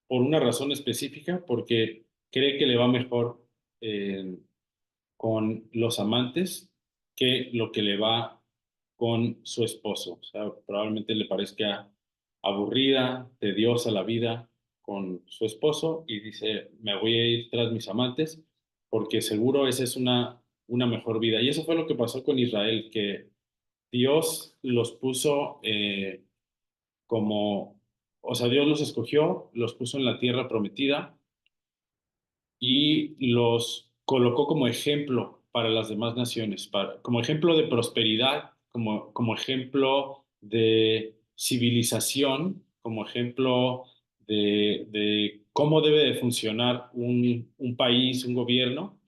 por una razón específica, porque cree que le va mejor eh, con los amantes que lo que le va con su esposo. O sea, probablemente le parezca aburrida, tediosa la vida con su esposo y dice, me voy a ir tras mis amantes porque seguro esa es una mejor vida. Y eso fue lo que pasó con Israel, que Dios los puso como, o sea, Dios los escogió, los puso en la tierra prometida y los colocó como ejemplo para las demás naciones, como ejemplo de prosperidad, como ejemplo de civilización, como ejemplo de cómo debe de funcionar un país, un gobierno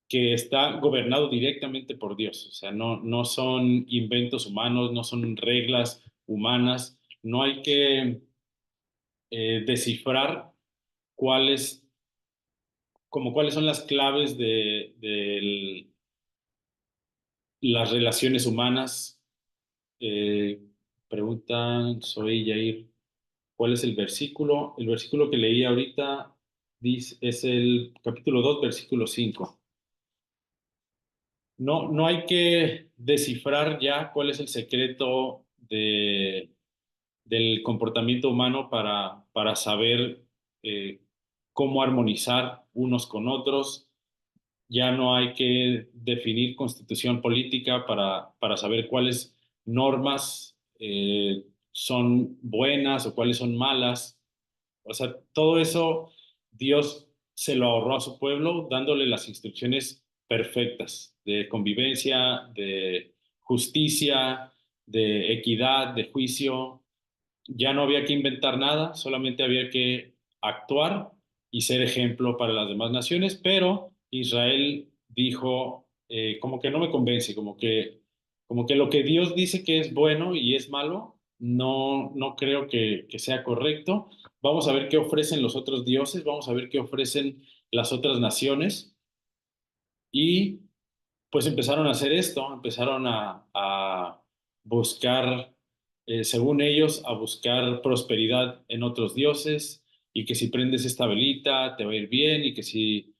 que está gobernado directamente por Dios. O sea, no son inventos humanos, no son reglas humanas, no hay que descifrar cuáles como cuáles son las claves de las relaciones humanas. Eh, Preguntan, soy Jair, ¿cuál es el versículo? El versículo que leí ahorita dice, es el capítulo 2 versículo 5. No hay que descifrar ya cuál es el secreto del comportamiento humano para saber cómo armonizar unos con otros. Ya no hay que definir constitución política para saber cuáles normas son buenas o cuáles son malas. O sea, todo eso Dios se lo ahorró a su pueblo dándole las instrucciones perfectas de convivencia, de justicia, de equidad, de juicio. Ya no había que inventar nada, solamente había que actuar y ser ejemplo para las demás naciones, pero Israel dijo, como que no me convence, como que lo que Dios dice que es bueno y es malo, no creo que sea correcto. Vamos a ver qué ofrecen los otros dioses, vamos a ver qué ofrecen las otras naciones y pues empezaron a hacer esto, empezaron a buscar, según ellos, a buscar prosperidad en otros dioses y que si prendes esta velita te va a ir bien y que si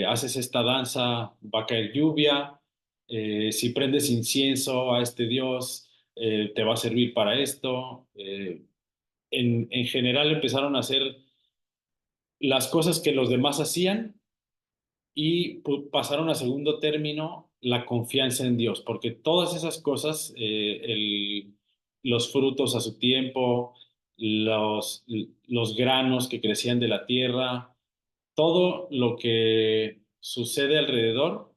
haces esta danza va a caer lluvia, si prendes incienso a este dios te va a servir para esto. En general empezaron a hacer las cosas que los demás hacían y pasaron a segundo término la confianza en Dios, porque todas esas cosas, los frutos a su tiempo, los granos que crecían de la tierra, todo lo que sucede alrededor,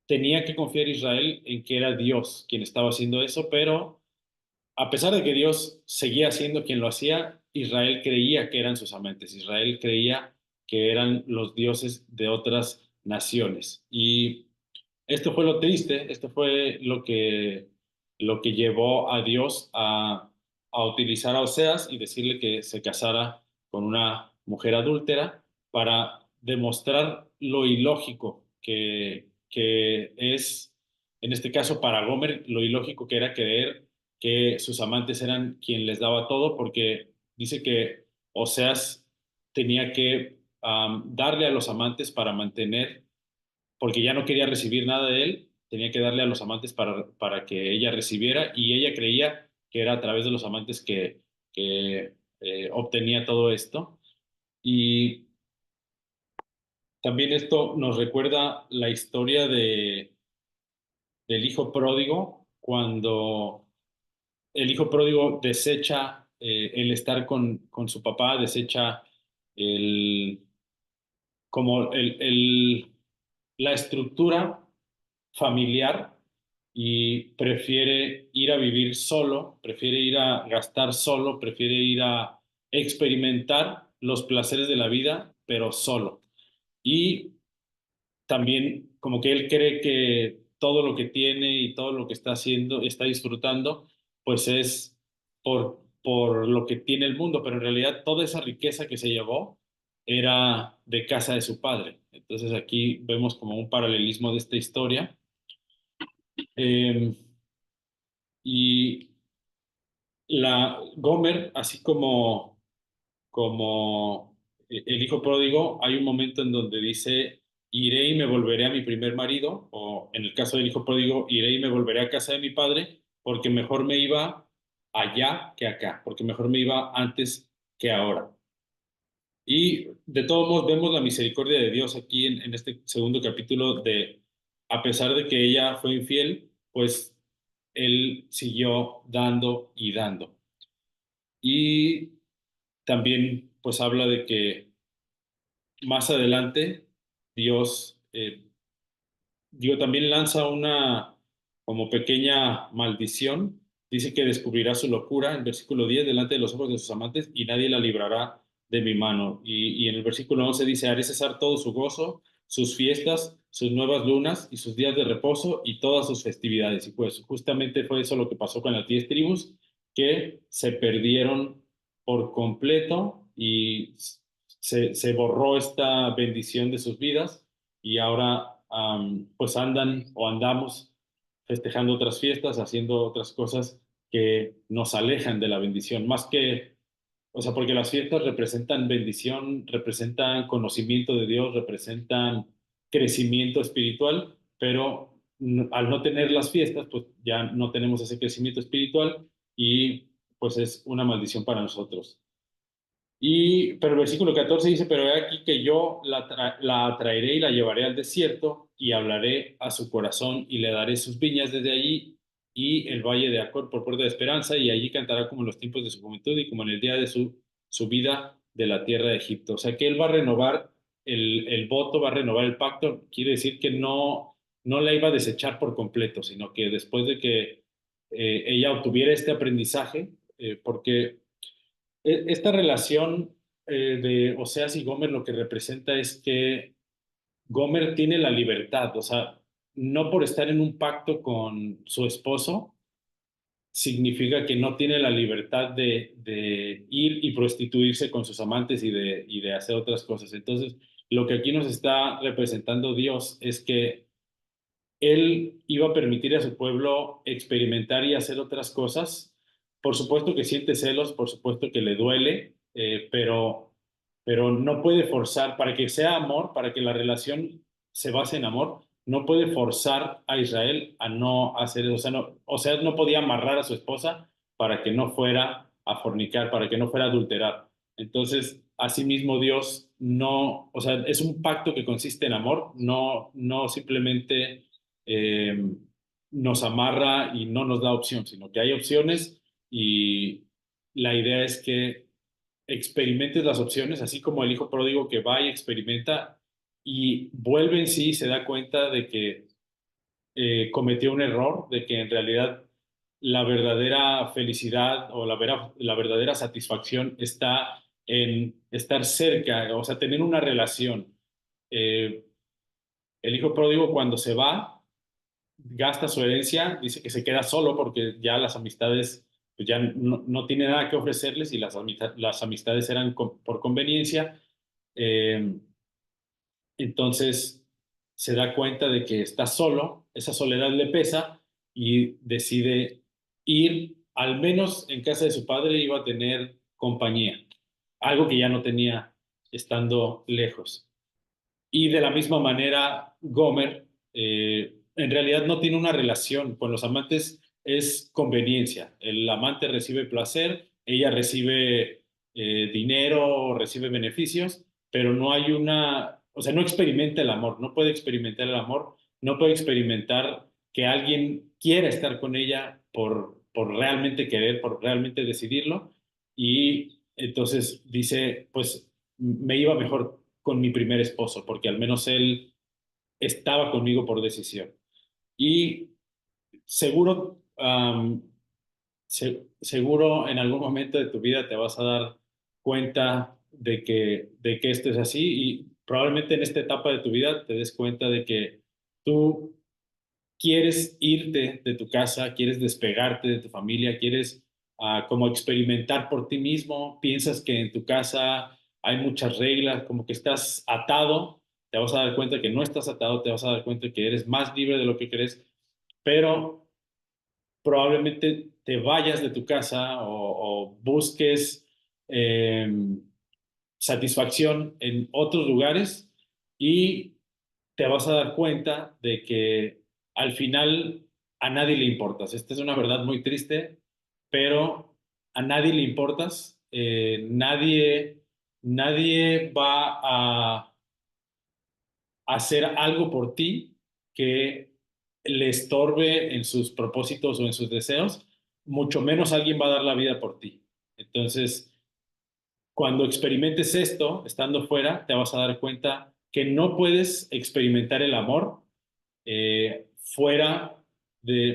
tenía que confiar Israel en que era Dios quien estaba haciendo eso, pero a pesar de que Dios seguía siendo quien lo hacía, Israel creía que eran sus amantes, Israel creía que eran los dioses de otras naciones. Y esto fue lo triste, esto fue lo que llevó a Dios a utilizar a Oseas y decirle que se casara con una mujer adúltera para demostrar lo ilógico que es, en este caso para Gomer, lo ilógico que era creer que sus amantes eran quien les daba todo, porque dice que Oseas tenía que darle a los amantes para mantener porque ya no quería recibir nada de él, tenía que darle a los amantes para que ella recibiera y ella creía que era a través de los amantes que obtenía todo esto. Y también esto nos recuerda la historia del hijo pródigo, cuando el hijo pródigo desecha el estar con su papá, desecha el, como la estructura familiar y prefiere ir a vivir solo, prefiere ir a gastar solo, prefiere ir a experimentar los placeres de la vida, pero solo. Y también como que él cree que todo lo que tiene y todo lo que está haciendo, está disfrutando, pues es por lo que tiene el mundo, pero en realidad toda esa riqueza que se llevó era de casa de su padre. Entonces aquí vemos como un paralelismo de esta historia. Eh, y la Gomer, así como el hijo pródigo, hay un momento en donde dice, iré y me volveré a mi primer marido, o en el caso del hijo pródigo, iré y me volveré a casa de mi padre, porque mejor me iba allá que acá, porque mejor me iba antes que ahora. Y de todos modos vemos la misericordia de Dios aquí en este segundo capítulo de, a pesar de que ella fue infiel, pues él siguió dando y dando. Y también pues habla de que más adelante Dios, también lanza una como pequeña maldición. Dice que descubrirá su locura en versículo 10 delante de los ojos de sus amantes y nadie la librará de mi mano. Y en el versículo 11 dice, haré cesar todo su gozo, sus fiestas, sus nuevas lunas y sus días de reposo y todas sus festividades. Y pues justamente fue eso lo que pasó con las 10 tribus, que se perdieron por completo y se borró esta bendición de sus vidas y ahora pues andan o andamos festejando otras fiestas, haciendo otras cosas que nos alejan de la bendición, más que, o sea, porque las fiestas representan bendición, representan conocimiento de Dios, representan crecimiento espiritual, pero al no tener las fiestas, pues ya no tenemos ese crecimiento espiritual y pues es una maldición para nosotros. Pero el versículo 14 dice, pero he aquí que yo la traeré y la llevaré al desierto y hablaré a su corazón y le daré sus viñas desde allí y el valle de Acor por puerta de esperanza y allí cantará como en los tiempos de su juventud y como en el día de su subida de la tierra de Egipto. O sea que él va a renovar el voto, va a renovar el pacto. Quiere decir que no la iba a desechar por completo, sino que después de que ella obtuviera este aprendizaje, porque esta relación de Oseas y Gomer lo que representa es que Gomer tiene la libertad, o sea, no por estar en un pacto con su esposo, significa que no tiene la libertad de ir y prostituirse con sus amantes y de hacer otras cosas. Entonces, lo que aquí nos está representando Dios es que él iba a permitir a su pueblo experimentar y hacer otras cosas. Por supuesto que siente celos, por supuesto que le duele, pero no puede forzar, para que sea amor, para que la relación se base en amor, no puede forzar a Israel a no hacer eso. O sea, no podía amarrar a su esposa para que no fuera a fornicar, para que no fuera a adulterar. Entonces, asimismo Dios no, o sea, es un pacto que consiste en amor, no simplemente eh, nos amarra y no nos da opción, sino que hay opciones y la idea es que experimentes las opciones, así como el hijo pródigo que va y experimenta y vuelve en sí y se da cuenta de que cometió un error, de que en realidad la verdadera felicidad o la verdadera satisfacción está en estar cerca, o sea, tener una relación. Eh, el hijo pródigo cuando se va, gasta su herencia, dice que se queda solo porque ya las amistades pues ya no tiene nada que ofrecerles y las amistades eran por conveniencia. Eh, entonces se da cuenta de que está solo, esa soledad le pesa y decide ir, al menos en casa de su padre iba a tener compañía, algo que ya no tenía estando lejos. Y de la misma manera, Gomer en realidad no tiene una relación con los amantes, es conveniencia. El amante recibe placer, ella recibe dinero, recibe beneficios, pero no hay o sea, no experimenta el amor, no puede experimentar el amor, no puede experimentar que alguien quiera estar con ella por realmente querer, por realmente decidirlo. Y entonces dice, pues me iba mejor con mi primer esposo, porque al menos él estaba conmigo por decisión. y seguro, seguro en algún momento de tu vida te vas a dar cuenta de que esto es así y probablemente en esta etapa de tu vida te des cuenta de que tú quieres irte de tu casa, quieres despegarte de tu familia, quieres como experimentar por ti mismo, piensas que en tu casa hay muchas reglas, como que estás atado, te vas a dar cuenta que no estás atado, te vas a dar cuenta que eres más libre de lo que crees, pero probablemente te vayas de tu casa o busques eh, satisfacción en otros lugares y te vas a dar cuenta de que al final a nadie le importas. Esta es una verdad muy triste, pero a nadie le importas. Nadie va a hacer algo por ti que le estorbe en sus propósitos o en sus deseos, mucho menos alguien va a dar la vida por ti. Entonces, cuando experimentes esto, estando fuera, te vas a dar cuenta que no puedes experimentar el amor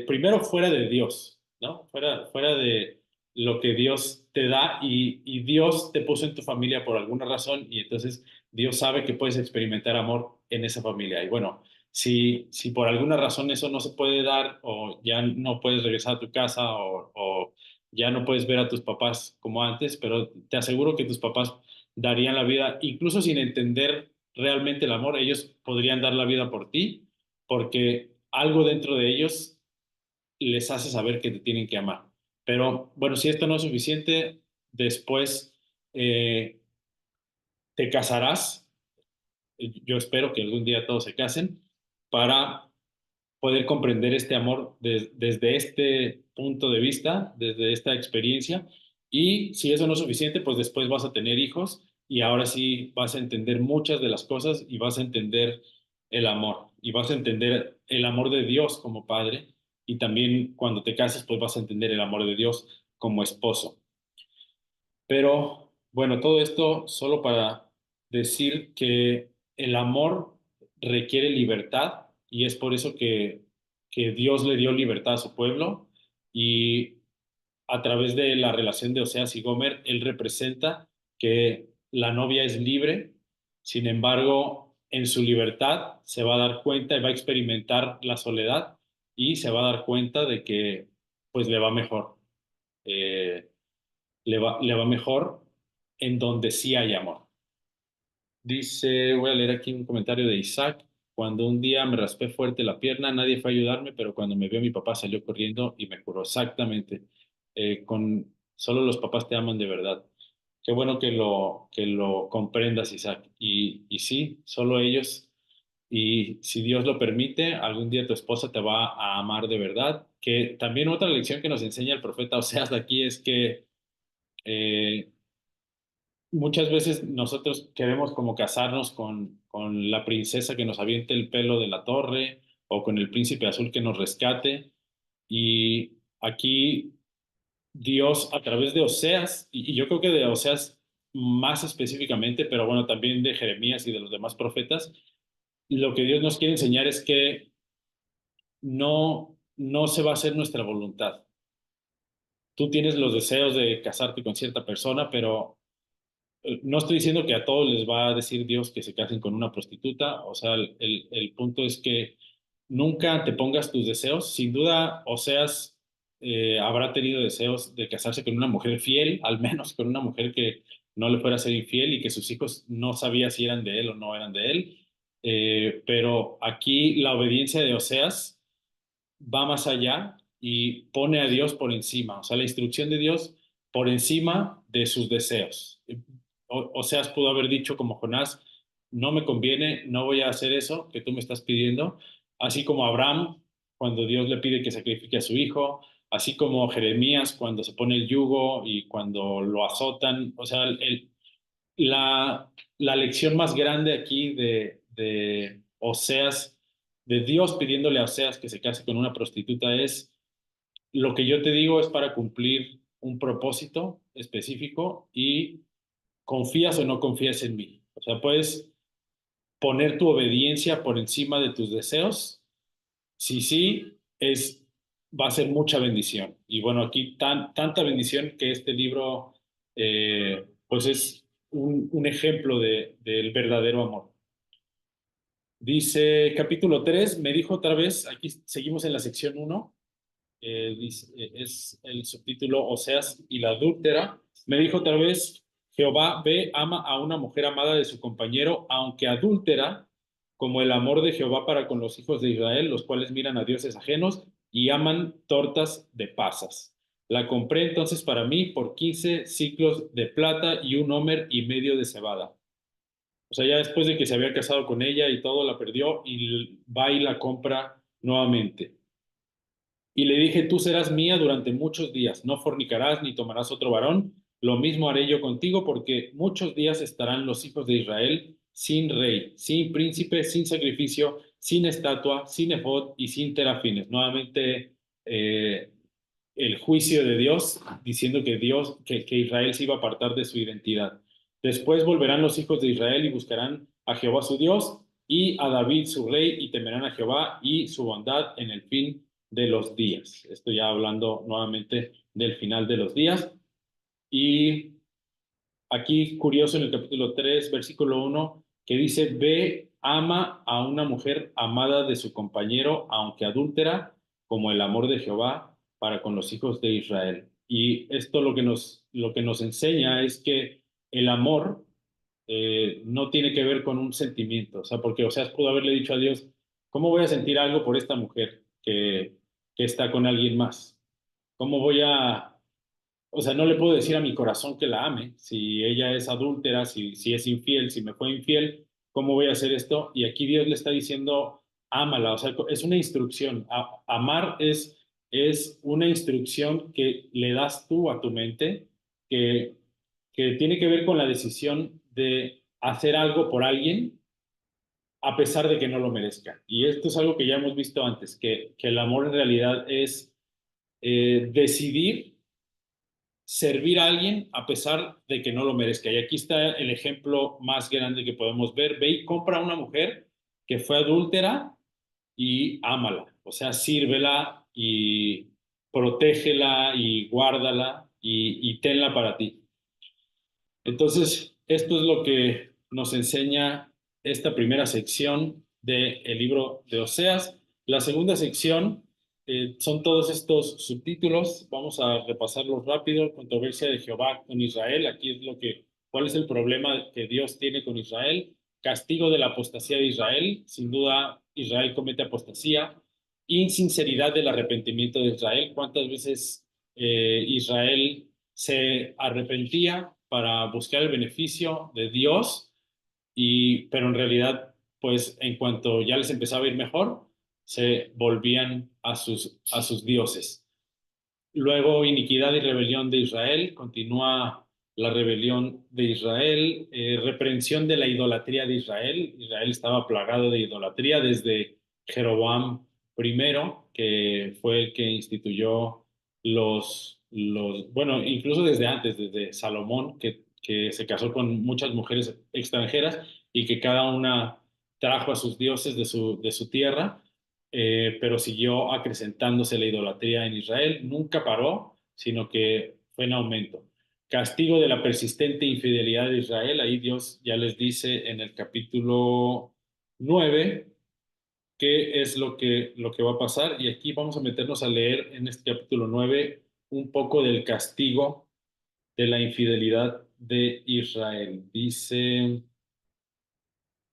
primero fuera de Dios, ¿no? Fuera de lo que Dios te da y Dios te puso en tu familia por alguna razón y entonces Dios sabe que puedes experimentar amor en esa familia. Y bueno, si por alguna razón eso no se puede dar o ya no puedes regresar a tu casa o ya no puedes ver a tus papás como antes, pero te aseguro que tus papás darían la vida, incluso sin entender realmente el amor, ellos podrían dar la vida por ti porque algo dentro de ellos les hace saber que te tienen que amar. Pero bueno, si esto no es suficiente, después eh, te casarás. Yo espero que algún día todos se casen para poder comprender este amor desde este punto de vista, desde esta experiencia. Y si eso no es suficiente, pues después vas a tener hijos y ahora sí vas a entender muchas de las cosas y vas a entender el amor y vas a entender el amor de Dios como padre y también cuando te cases, pues vas a entender el amor de Dios como esposo. Pero bueno, todo esto solo para decir que el amor requiere libertad y es por eso que Dios le dio libertad a su pueblo y a través de la relación de Oseas y Gomer, él representa que la novia es libre, sin embargo, en su libertad se va a dar cuenta y va a experimentar la soledad y se va a dar cuenta de que pues le va mejor. Eh, le va mejor en donde sí hay amor. Dice, voy a leer aquí un comentario de Isaac. Cuando un día me raspé fuerte la pierna, nadie fue a ayudarme, pero cuando me vio mi papá salió corriendo y me curó. Exactamente. Solo los papás te aman de verdad. Qué bueno que lo comprendas, Isaac. Y sí, solo ellos. Y si Dios lo permite, algún día tu esposa te va a amar de verdad. Que también otra lección que nos enseña el profeta Oseas de aquí es que eh, muchas veces nosotros queremos como casarnos con la princesa que nos aviente el pelo de la torre o con el príncipe azul que nos rescate. Y aquí Dios a través de Oseas, y yo creo que de Oseas más específicamente, pero bueno, también de Jeremías y de los demás profetas, lo que Dios nos quiere enseñar es que no se va a hacer nuestra voluntad. Tú tienes los deseos de casarte con cierta persona, pero no estoy diciendo que a todos les va a decir Dios que se casen con una prostituta, o sea, el punto es que nunca te pongas tus deseos. Sin duda, Oseas habrá tenido deseos de casarse con una mujer fiel, al menos con una mujer que no le fuera a ser infiel y que sus hijos no sabía si eran de él o no eran de él. Pero aquí la obediencia de Oseas va más allá y pone a Dios por encima, o sea, la instrucción de Dios por encima de sus deseos. Oseas pudo haber dicho como Jonás, no me conviene, no voy a hacer eso que tú me estás pidiendo, así como Abraham cuando Dios le pide que sacrifique a su hijo, así como Jeremías cuando se pone el yugo y cuando lo azotan, o sea, la lección más grande aquí de Oseas, de Dios pidiéndole a Oseas que se case con una prostituta es, lo que yo te digo es para cumplir un propósito específico y confías o no confías en mí. O sea, puedes poner tu obediencia por encima de tus deseos Si sí, va a ser mucha bendición. Y bueno, aquí tanta bendición que este libro, pues es un ejemplo del verdadero amor. Dice capítulo 3 me dijo otra vez, aquí seguimos en la sección 1, es el subtítulo Oseas y la adúltera. Me dijo otra vez, Jehová ve, ama a una mujer amada de su compañero, aunque adúltera, como el amor de Jehová para con los hijos de Israel, los cuales miran a dioses ajenos y aman tortas de pasas. La compré entonces para mí por 15 siclos de plata y un homer y medio de cebada. O sea, ya después de que se había casado con ella y todo, la perdió y va y la compra nuevamente. Y le dije, tú serás mía durante muchos días, no fornicarás ni tomarás otro varón. Lo mismo haré yo contigo, porque muchos días estarán los hijos de Israel sin rey, sin príncipe, sin sacrificio, sin estatua, sin efod y sin terafines. Nuevamente, el juicio de Dios, diciendo que Israel se iba a apartar de su identidad. Después volverán los hijos de Israel y buscarán a Jehová su Dios y a David su rey y temerán a Jehová y su bondad en el fin de los días. Esto ya hablando nuevamente del final de los días. Y aquí, curioso, en el capítulo 3 versículo 1 que dice, ve, ama a una mujer amada de su compañero, aunque adúltera, como el amor de Jehová para con los hijos de Israel. Y esto lo que nos enseña es que el amor no tiene que ver con un sentimiento, o sea, porque Oseas pudo haberle dicho a Dios, ¿cómo voy a sentir algo por esta mujer que está con alguien más? ¿Cómo voy a, o sea, no le puedo decir a mi corazón que la ame, si ella es adúltera, si es infiel, si me fue infiel, ¿cómo voy a hacer esto? Y aquí Dios le está diciendo, ámala, o sea, es una instrucción. Amar es una instrucción que le das tú a tu mente, que, que tiene que ver con la decisión de hacer algo por alguien a pesar de que no lo merezca. Y esto es algo que ya hemos visto antes, que el amor en realidad es decidir servir a alguien a pesar de que no lo merezca. Y aquí está el ejemplo más grande que podemos ver. Ve y compra a una mujer que fue adúltera y ámala. O sea, sírvela y protégela y guárdala y tenla para ti. Entonces, esto es lo que nos enseña esta primera sección del libro de Oseas. La segunda sección son todos estos subtítulos. Vamos a repasarlos rápido. Controversia de Jehová con Israel. Aquí es ¿cuál es el problema que Dios tiene con Israel? Castigo de la apostasía de Israel. Sin duda, Israel comete apostasía. Insinceridad del arrepentimiento de Israel. ¿Cuántas veces Israel se arrepentía para buscar el beneficio de Dios, pero en realidad, pues en cuanto ya les empezaba a ir mejor, se volvían a sus dioses? Luego, iniquidad y rebelión de Israel, continúa la rebelión de Israel, reprensión de la idolatría de Israel. Israel estaba plagado de idolatría desde Jeroboam primero, que fue el que instituyó bueno, incluso desde antes, desde Salomón, que se casó con muchas mujeres extranjeras y que cada una trajo a sus dioses de su tierra, pero siguió acrecentándose la idolatría en Israel, nunca paró, sino que fue en aumento. Castigo de la persistente infidelidad de Israel, ahí Dios ya les dice en el capítulo 9 qué es lo que va a pasar, y aquí vamos a meternos a leer en este capítulo 9 un poco del castigo de la infidelidad de Israel. Dice...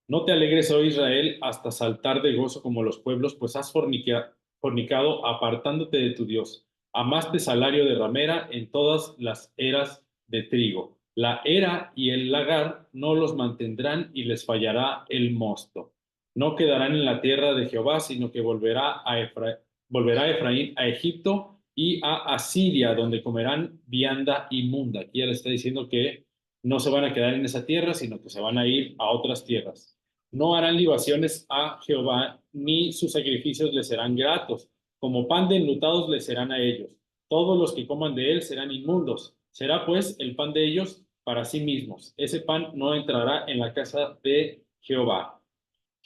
No te alegres, oh Israel, hasta saltar de gozo como los pueblos, pues has fornicado apartándote de tu Dios. Amaste salario de ramera en todas las eras de trigo. La era y el lagar no los mantendrán y les fallará el mosto. No quedarán en la tierra de Jehová, sino que volverá Efraín a Egipto y a Asiria, donde comerán vianda inmunda. Aquí ya le está diciendo que no se van a quedar en esa tierra, sino que se van a ir a otras tierras. No harán libaciones a Jehová, ni sus sacrificios les serán gratos. Como pan de enlutados les serán a ellos. Todos los que coman de él serán inmundos. Será pues el pan de ellos para sí mismos. Ese pan no entrará en la casa de Jehová.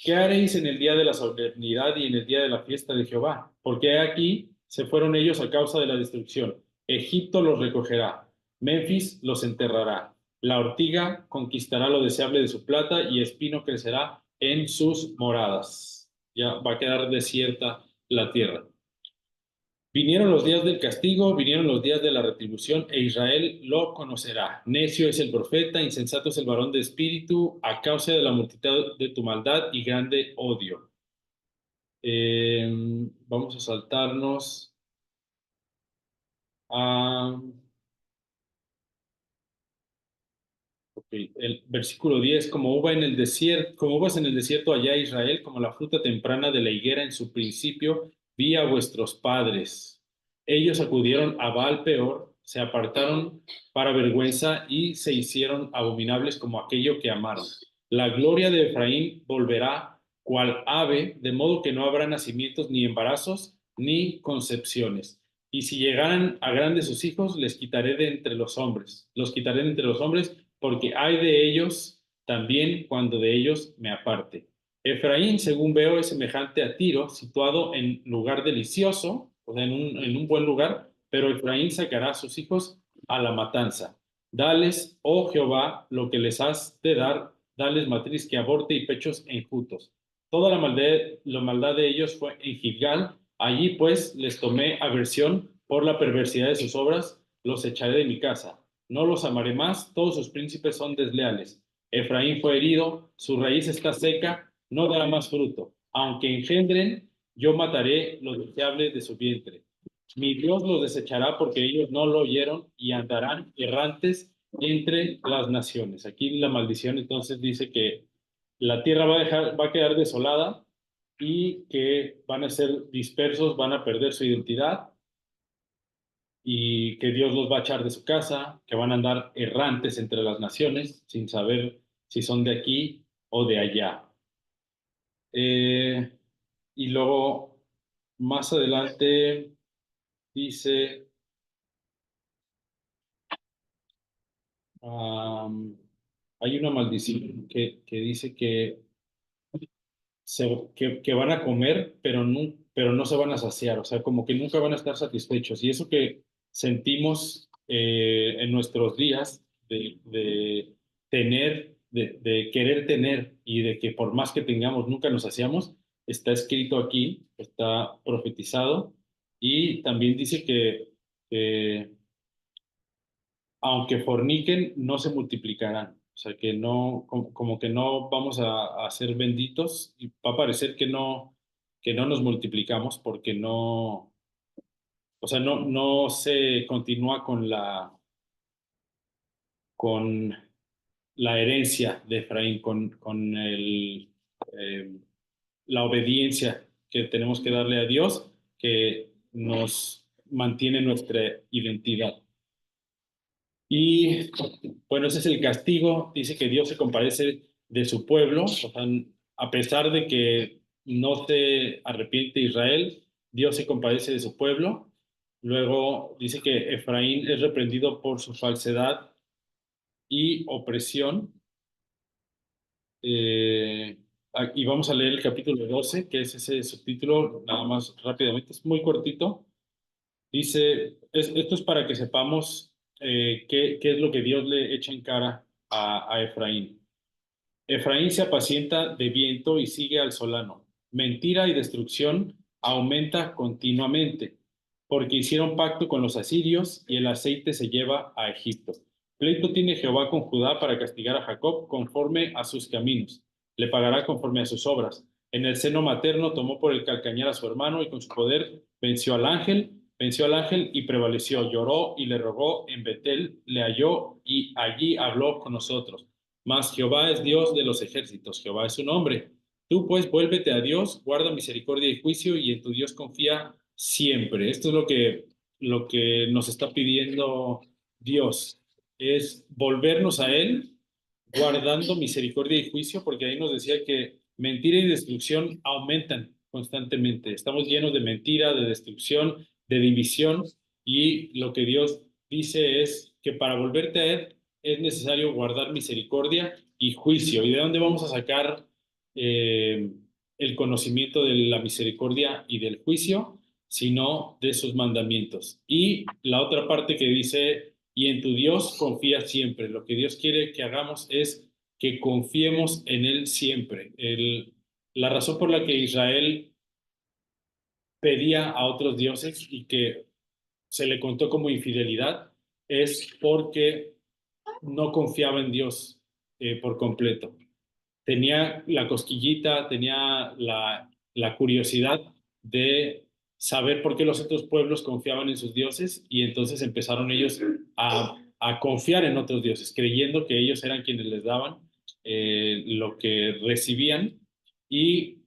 ¿Qué haréis en el día de la solemnidad y en el día de la fiesta de Jehová? Porque aquí se fueron ellos a causa de la destrucción. Egipto los recogerá, Memphis los enterrará. La ortiga conquistará lo deseable de su plata y espino crecerá en sus moradas. Ya va a quedar desierta la tierra. Vinieron los días del castigo, vinieron los días de la retribución, e Israel lo conocerá. Necio es el profeta, insensato es el varón de espíritu, a causa de la multitud de tu maldad y grande odio. Vamos a saltarnos a el versículo 10, como uva en el desierto, como uvas en el desierto allá Israel, como la fruta temprana de la higuera en su principio, vi a vuestros padres. Ellos acudieron a Baal peor, se apartaron para vergüenza y se hicieron abominables como aquello que amaron. La gloria de Efraín volverá cual ave, de modo que no habrá nacimientos ni embarazos ni concepciones. Y si llegaran a grandes sus hijos, les quitaré de entre los hombres, los quitaré de entre los hombres, porque hay de ellos también cuando de ellos me aparte. Efraín, según veo, es semejante a Tiro, situado en lugar delicioso, o sea, en un buen lugar, pero Efraín sacará a sus hijos a la matanza. Dales, oh Jehová, lo que les has de dar, dales matriz que aborte y pechos enjutos. Toda la maldad de ellos fue en Gilgal, allí pues les tomé aversión por la perversidad de sus obras, los echaré de mi casa. No los amaré más, todos sus príncipes son desleales. Efraín fue herido, su raíz está seca, no dará más fruto. Aunque engendren, yo mataré lo deseable de su vientre. Mi Dios los desechará porque ellos no lo oyeron y andarán errantes entre las naciones. Aquí la maldición entonces dice que la tierra va a quedar desolada y que van a ser dispersos, van a perder su identidad y que Dios los va a echar de su casa, que van a andar errantes entre las naciones sin saber si son de aquí o de allá. Y luego, más adelante, dice, hay una maldición que dice que, que van a comer, pero no se van a saciar, o sea, como que nunca van a estar satisfechos. Y eso que sentimos en nuestros días de tener, de querer tener y de que por más que tengamos nunca nos saciamos, está escrito aquí, está profetizado y también dice que aunque forniquen, no se multiplicarán. O sea, que no, como que no vamos a ser benditos y va a parecer que no nos multiplicamos porque no, o sea, no se continúa con la herencia de Efraín, con eh, la obediencia que tenemos que darle a Dios, que nos mantiene nuestra identidad. Y bueno, ese es el castigo. Dice que Dios se compadece de su pueblo. O sea, a pesar de que no se arrepiente Israel, Dios se compadece de su pueblo. Luego dice que Efraín es reprendido por su falsedad y opresión. Y vamos a leer el capítulo 12, que es ese subtítulo, nada más rápidamente, es muy cortito. Dice, esto es para que sepamos qué es lo que Dios le echa en cara a Efraín. Efraín se apacienta de viento y sigue al solano. Mentira y destrucción aumenta continuamente, porque hicieron pacto con los asirios y el aceite se lleva a Egipto. Pleito tiene Jehová con Judá para castigar a Jacob conforme a sus caminos. Le pagará conforme a sus obras. En el seno materno tomó por el calcañar a su hermano y con su poder venció al ángel y prevaleció. Lloró y le rogó en Betel, le halló y allí habló con nosotros. Mas Jehová es Dios de los ejércitos, Jehová es su nombre. Tú pues vuélvete a Dios, guarda misericordia y juicio y en tu Dios confía siempre. Esto es lo que nos está pidiendo Dios, es volvernos a Él, guardando misericordia y juicio, porque ahí nos decía que mentira y destrucción aumentan constantemente. Estamos llenos de mentira, de destrucción, de división, y lo que Dios dice es que para volverte a Él es necesario guardar misericordia y juicio. ¿Y de dónde vamos a sacar eh, el conocimiento de la misericordia y del juicio, sino de sus mandamientos. Y la otra parte que dice, y en tu Dios confía siempre. Lo que Dios quiere que hagamos es que confiemos en Él siempre. La razón por la que Israel pedía a otros dioses y que se le contó como infidelidad es porque no confiaba en Dios por completo. Tenía la cosquillita, tenía la curiosidad de saber por qué los otros pueblos confiaban en sus dioses y entonces empezaron ellos a confiar en otros dioses, creyendo que ellos eran quienes les daban lo que recibían y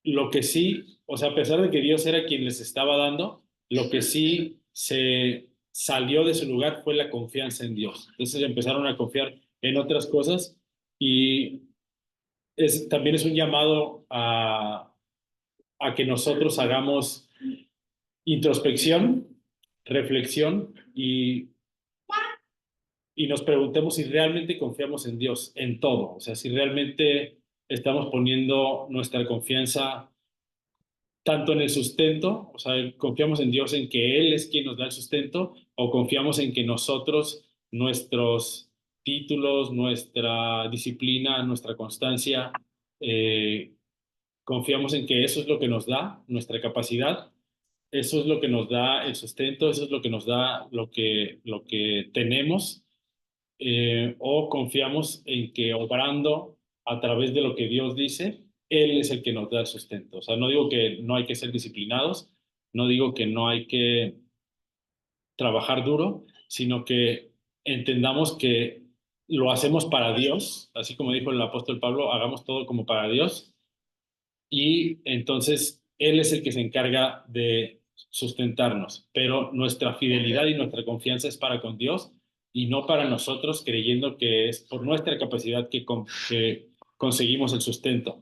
lo que sí, o sea, a pesar de que Dios era quien les estaba dando, lo que sí se salió de su lugar fue la confianza en Dios. Entonces empezaron a confiar en otras cosas y también es un llamado a que nosotros hagamos introspección, reflexión y nos preguntemos si realmente confiamos en Dios, en todo. O sea, si realmente estamos poniendo nuestra confianza tanto en el sustento, o sea, confiamos en Dios en que Él es quien nos da el sustento, o confiamos en que nosotros, nuestros títulos, nuestra disciplina, nuestra constancia, eh, confiamos en que eso es lo que nos da nuestra capacidad, eso es lo que nos da el sustento, eso es lo que nos da lo que tenemos, o confiamos en que obrando a través de lo que Dios dice, Él es el que nos da el sustento. O sea, no digo que no hay que ser disciplinados, no digo que no hay que trabajar duro, sino que entendamos que lo hacemos para Dios, así como dijo el apóstol Pablo, hagamos todo como para Dios y entonces Él es el que se encarga de sustentarnos, pero nuestra fidelidad y nuestra confianza es para con Dios y no para nosotros, creyendo que es por nuestra capacidad que conseguimos el sustento.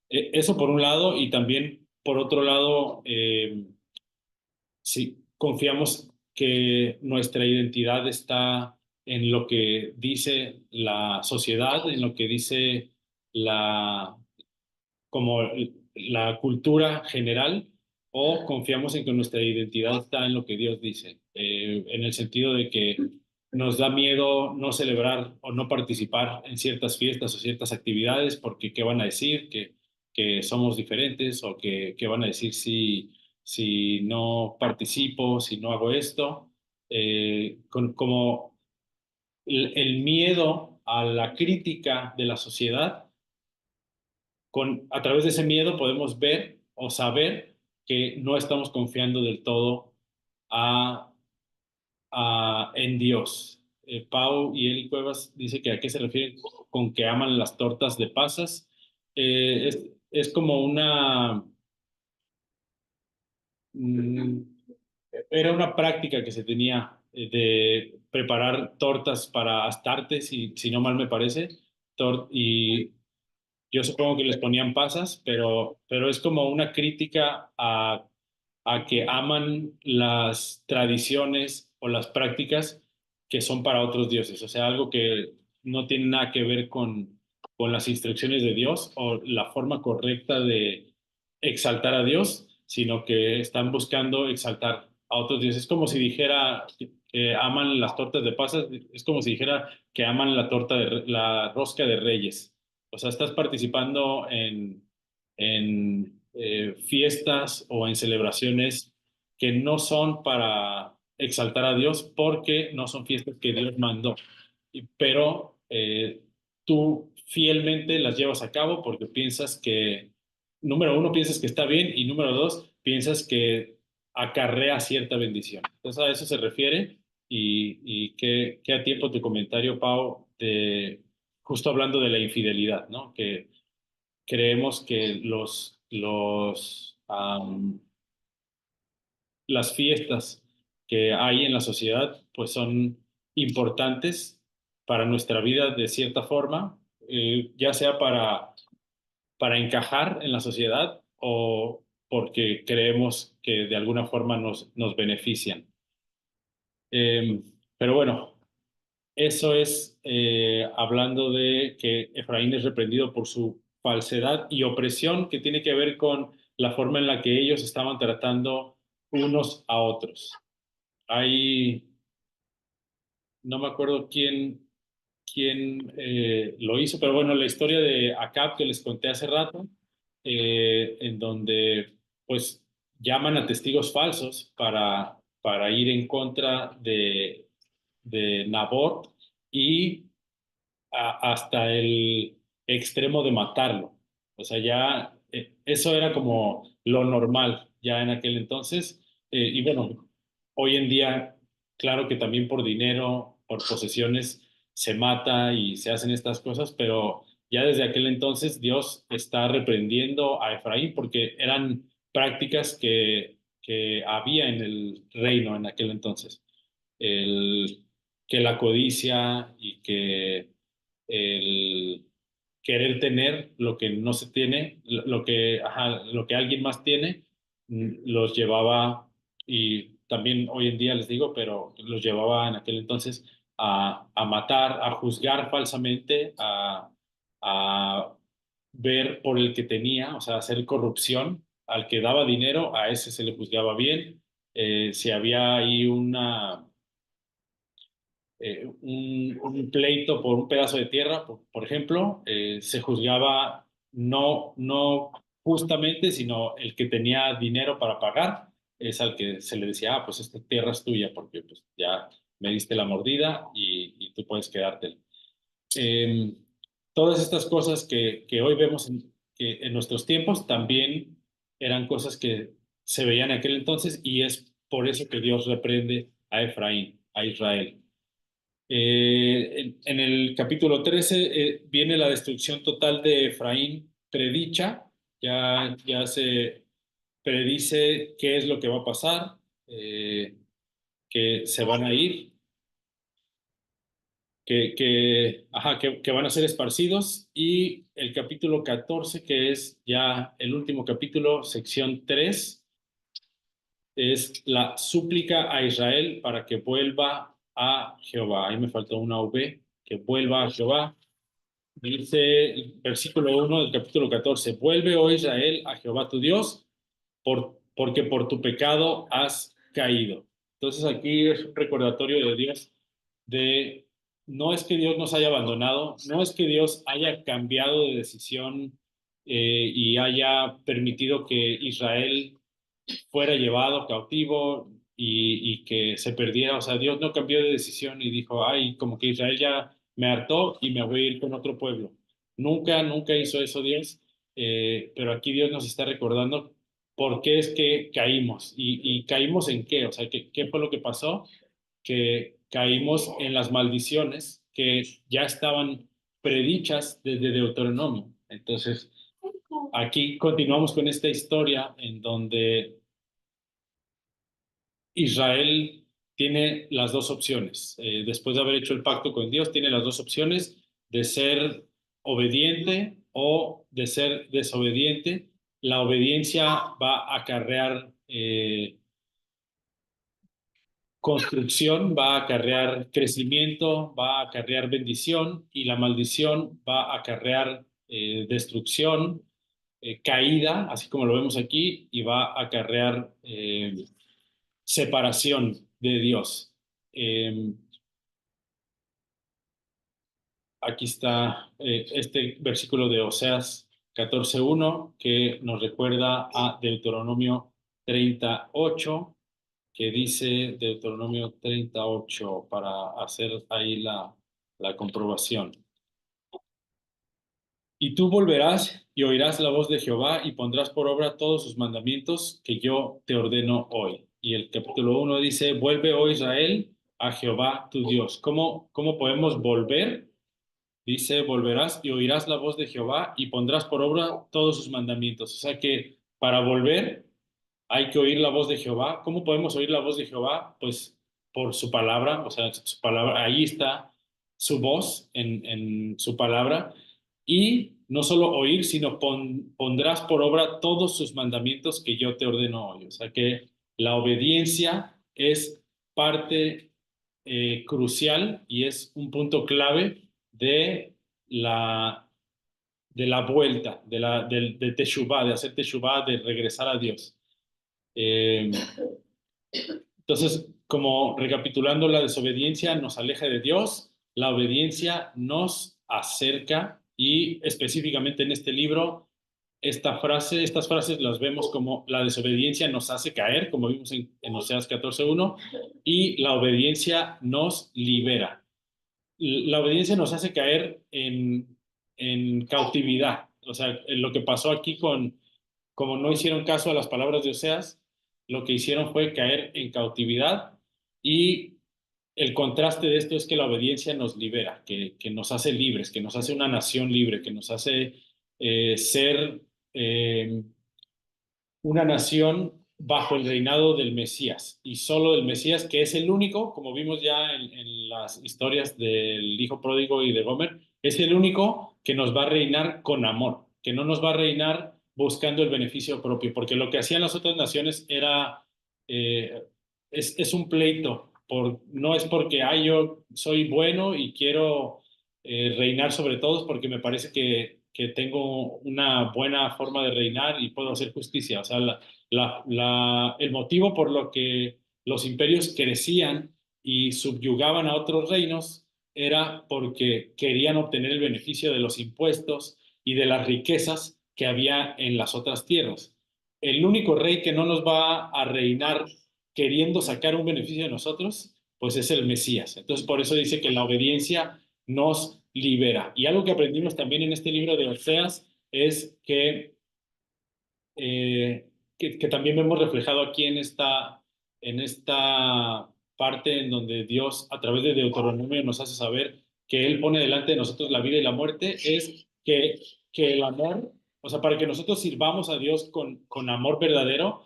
Eso por un lado, y también por otro lado, sí, confiamos que nuestra identidad está en lo que dice la sociedad, en lo que dice la, como la cultura general, o confiamos en que nuestra identidad está en lo que Dios dice, en el sentido de que nos da miedo no celebrar o no participar en ciertas fiestas o ciertas actividades porque qué van a decir, que somos diferentes o qué van a decir si no participo, si no hago esto, como el miedo a la crítica de la sociedad a través de ese miedo podemos ver o saber que no estamos confiando del todo a, en Dios. Pau y Eli Cuevas dice que a qué se refieren con que aman las tortas de pasas. Es como mm, era una práctica que se tenía de preparar tortas para Astarte, si no mal me parece, y yo supongo que les ponían pasas, pero es como una crítica a que aman las tradiciones o las prácticas que son para otros dioses. O sea, algo que no tiene nada que ver con las instrucciones de Dios o la forma correcta de exaltar a Dios, sino que están buscando exaltar a otros dioses. Es como si dijera que aman las tortas de pasas, es como si dijera que aman la rosca de reyes. O sea, estás participando en fiestas o en celebraciones que no son para exaltar a Dios porque no son fiestas que Dios mandó. Pero tú fielmente las llevas a cabo porque piensas que, número uno, piensas que está bien y número dos, piensas que acarrea cierta bendición. Entonces a eso se refiere y qué a tiempo tu comentario, Pau, de justo hablando de la infidelidad, ¿no? Que creemos que las fiestas que hay en la sociedad pues son importantes para nuestra vida de cierta forma, ya sea para encajar en la sociedad o porque creemos que de alguna forma nos benefician. Pero bueno, eso es hablando de que Efraín es reprendido por su falsedad y opresión que tiene que ver con la forma en la que ellos estaban tratando unos a otros. Hay, no me acuerdo quién lo hizo, pero bueno, la historia de Acab que les conté hace rato, en donde pues llaman a testigos falsos para ir en contra de Nabot y hasta el extremo de matarlo. O sea, ya eso era como lo normal ya en aquel entonces. Y bueno, hoy en día, claro que también por dinero, por posesiones, se mata y se hacen estas cosas, pero ya desde aquel entonces Dios está reprendiendo a Efraín porque eran prácticas que había en el reino en aquel entonces. El, que la codicia y que el querer tener lo que no se tiene, lo que alguien más tiene, los llevaba, y también hoy en día les digo, pero los llevaba en aquel entonces a matar, a juzgar falsamente, a ver por el que tenía, o sea, hacer corrupción. Al que daba dinero, a ese se le juzgaba bien. Si había ahí un pleito por un pedazo de tierra, por ejemplo, se juzgaba no justamente, sino el que tenía dinero para pagar, es al que se le decía, pues esta tierra es tuya porque pues, ya me diste la mordida y tú puedes quedártela. Eh, Todas estas cosas que hoy vemos que en nuestros tiempos también eran cosas que se veían en aquel entonces y es por eso que Dios reprende a Efraín, a Israel. En el capítulo 13 viene la destrucción total de Efraín predicha, ya se predice qué es lo que va a pasar, que se van a ir, que van a ser esparcidos, y el capítulo 14, que es ya el último capítulo, sección 3, es la súplica a Israel para que vuelva a Jehová. Ahí me faltó una V, que vuelva a Jehová. Dice el versículo 1 del capítulo 14: vuelve, oh Israel, a Jehová tu Dios, porque por tu pecado has caído. Entonces aquí es un recordatorio de Dios de no es que Dios nos haya abandonado, no es que Dios haya cambiado de decisión y haya permitido que Israel fuera llevado cautivo y que se perdiera. O sea, Dios no cambió de decisión y dijo, ay, como que Israel ya me hartó y me voy a ir con otro pueblo. Nunca hizo eso Dios, pero aquí Dios nos está recordando por qué es que caímos y caímos en qué, o sea, qué fue lo que pasó, que caímos en las maldiciones que ya estaban predichas desde Deuteronomio. Entonces, aquí continuamos con esta historia en donde Israel tiene las dos opciones. Después de haber hecho el pacto con Dios, tiene las dos opciones de ser obediente o de ser desobediente. La obediencia va a acarrear construcción, va a acarrear crecimiento, va a acarrear bendición, y la maldición va a acarrear destrucción, caída, así como lo vemos aquí, y va a acarrear separación de Dios. Eh, Aquí está este versículo de Oseas 14:1 que nos recuerda a Deuteronomio 38, que dice Deuteronomio 38 para hacer ahí la comprobación. Y tú volverás y oirás la voz de Jehová y pondrás por obra todos sus mandamientos que yo te ordeno hoy. Y el capítulo 1 dice, vuelve, oh Israel, a Jehová tu Dios. ¿Cómo podemos volver? Dice, volverás y oirás la voz de Jehová y pondrás por obra todos sus mandamientos. O sea que para volver hay que oír la voz de Jehová. ¿Cómo podemos oír la voz de Jehová? Pues por su palabra, o sea, su palabra, ahí está su voz en su palabra. Y no solo oír, sino pondrás por obra todos sus mandamientos que yo te ordeno hoy. O sea que la obediencia es parte crucial y es un punto clave de la de la vuelta, de Teshuvah, de hacer Teshuvah, de regresar a Dios. Eh, entonces, como recapitulando, la desobediencia nos aleja de Dios, la obediencia nos acerca y específicamente en este libro, estas frases las vemos como la desobediencia nos hace caer, como vimos en Oseas 14:1, y la obediencia nos libera. La obediencia nos hace caer en cautividad. O sea, en lo que pasó aquí como no hicieron caso a las palabras de Oseas, lo que hicieron fue caer en cautividad y el contraste de esto es que la obediencia nos libera, que nos hace libres, que nos hace una nación libre, que nos hace ser eh, una nación bajo el reinado del Mesías y solo del Mesías, que es el único, como vimos ya en las historias del Hijo Pródigo y de Gomer, es el único que nos va a reinar con amor, que no nos va a reinar buscando el beneficio propio, porque lo que hacían las otras naciones era, eh, es un pleito, no es porque yo soy bueno y quiero reinar sobre todos porque me parece que tengo una buena forma de reinar y puedo hacer justicia. O sea, el motivo por lo que los imperios crecían y subyugaban a otros reinos era porque querían obtener el beneficio de los impuestos y de las riquezas que había en las otras tierras. El único rey que no nos va a reinar queriendo sacar un beneficio de nosotros, pues es el Mesías. Entonces, por eso dice que la obediencia nos libera. Y algo que aprendimos también en este libro de Oseas es que también vemos reflejado aquí en esta parte en donde Dios, a través de Deuteronomio, nos hace saber que Él pone delante de nosotros la vida y la muerte, es que el amor, o sea, para que nosotros sirvamos a Dios con amor verdadero,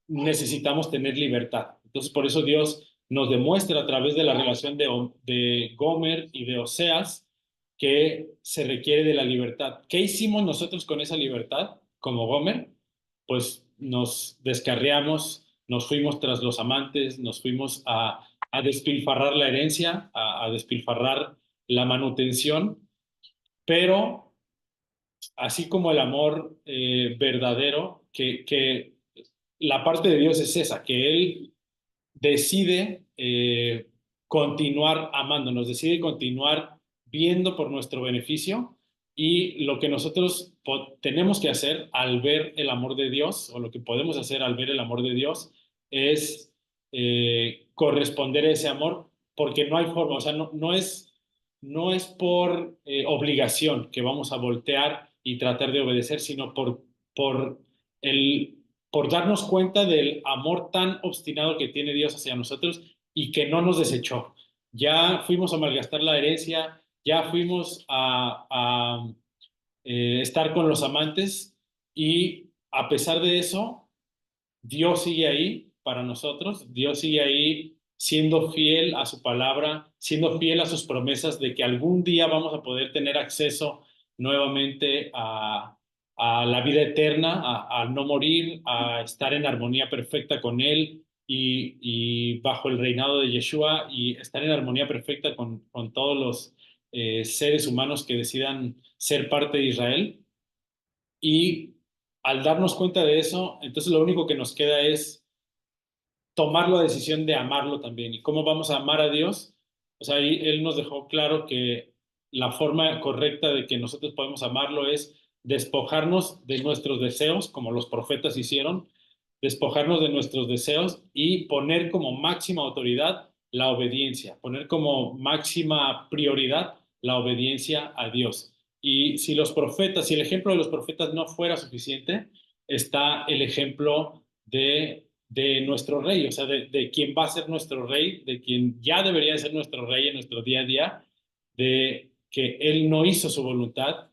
necesitamos tener libertad. Entonces, por eso Dios nos demuestra a través de la relación de Gomer y de Oseas que se requiere de la libertad. ¿Qué hicimos nosotros con esa libertad como Gomer? Pues nos descarriamos, nos fuimos tras los amantes, nos fuimos a despilfarrar la herencia, a despilfarrar la manutención, pero así como el amor verdadero, que la parte de Dios es esa, que Él decide continuar amándonos, decide continuar viendo por nuestro beneficio y lo que nosotros tenemos que hacer al ver el amor de Dios, o lo que podemos hacer al ver el amor de Dios, es corresponder a ese amor, porque no hay forma, o sea, no es por obligación que vamos a voltear y tratar de obedecer, sino por el por darnos cuenta del amor tan obstinado que tiene Dios hacia nosotros y que no nos desechó. Ya fuimos a malgastar la herencia, ya fuimos a estar con los amantes y a pesar de eso, Dios sigue ahí para nosotros, Dios sigue ahí siendo fiel a su palabra, siendo fiel a sus promesas de que algún día vamos a poder tener acceso nuevamente a la vida eterna, a no morir, a estar en armonía perfecta con Él y bajo el reinado de Yeshua y estar en armonía perfecta con todos los seres humanos que decidan ser parte de Israel. Y al darnos cuenta de eso, entonces lo único que nos queda es tomar la decisión de amarlo también. ¿Y cómo vamos a amar a Dios? O sea, ahí Él nos dejó claro que la forma correcta de que nosotros podemos amarlo es despojarnos de nuestros deseos, como los profetas hicieron, despojarnos de nuestros deseos y poner como máxima autoridad la obediencia, poner como máxima prioridad la obediencia a Dios. Y si el ejemplo de los profetas no fuera suficiente, está el ejemplo de nuestro rey, o sea, de quien va a ser nuestro rey, de quien ya debería ser nuestro rey en nuestro día a día, de que él no hizo su voluntad.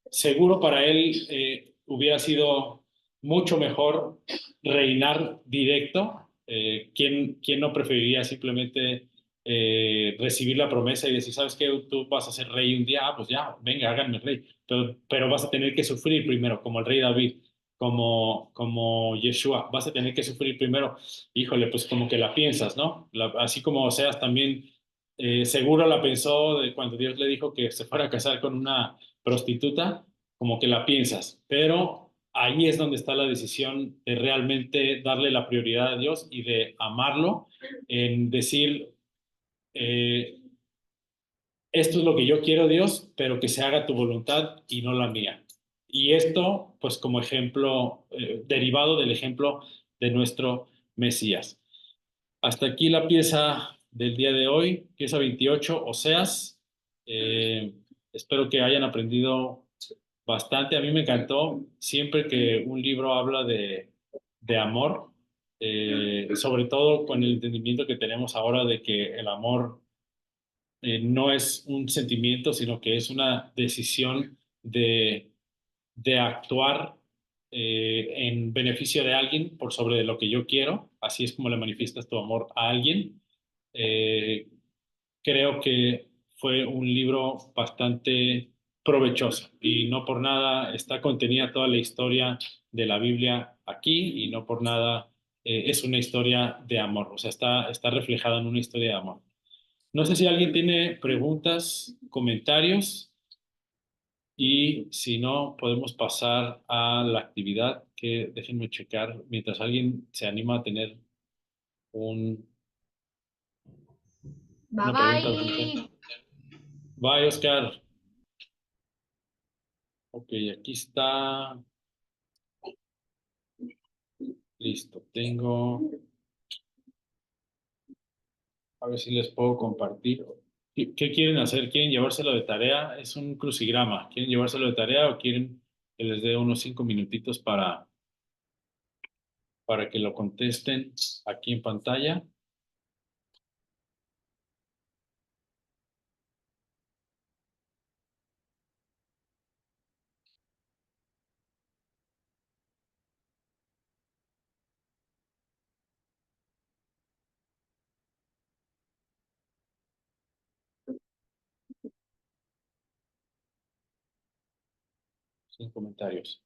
Seguro para él hubiera sido mucho mejor reinar directo. ¿Quién no preferiría simplemente recibir la promesa y decir, sabes qué, tú vas a ser rey un día? Ah, pues ya, venga, háganme rey. Pero vas a tener que sufrir primero, como el rey David, como Yeshua, vas a tener que sufrir primero. Híjole, pues como que la piensas, ¿no? Así como Oseas también seguro la pensó de cuando Dios le dijo que se fuera a casar con una prostituta, como que la piensas, pero ahí es donde está la decisión de realmente darle la prioridad a Dios y de amarlo, en decir, eh, esto es lo que yo quiero, Dios, pero que se haga tu voluntad y no la mía. Y esto, pues como ejemplo, derivado del ejemplo de nuestro Mesías. Hasta aquí la pieza del día de hoy, pieza 28, Oseas. Espero que hayan aprendido bastante. A mí me encantó siempre que un libro habla de amor, sobre todo con el entendimiento que tenemos ahora de que el amor no es un sentimiento, sino que es una decisión de actuar en beneficio de alguien por sobre lo que yo quiero. Así es como le manifiestas tu amor a alguien. Eh, Creo que fue un libro bastante provechoso y no por nada está contenida toda la historia de la Biblia aquí y no por nada es una historia de amor, o sea, está reflejada en una historia de amor. No sé si alguien tiene preguntas, comentarios y si no, podemos pasar a la actividad que déjenme checar mientras alguien se anima a tener un, Bye una pregunta. Ahorita. bye. Bye, Oscar. Ok, aquí está. Listo. Tengo. A ver si les puedo compartir. ¿Qué quieren hacer? ¿Quieren llevárselo de tarea? Es un crucigrama. ¿Quieren llevárselo de tarea o quieren que les dé unos 5 minutitos para que lo contesten aquí en pantalla? Sin comentarios.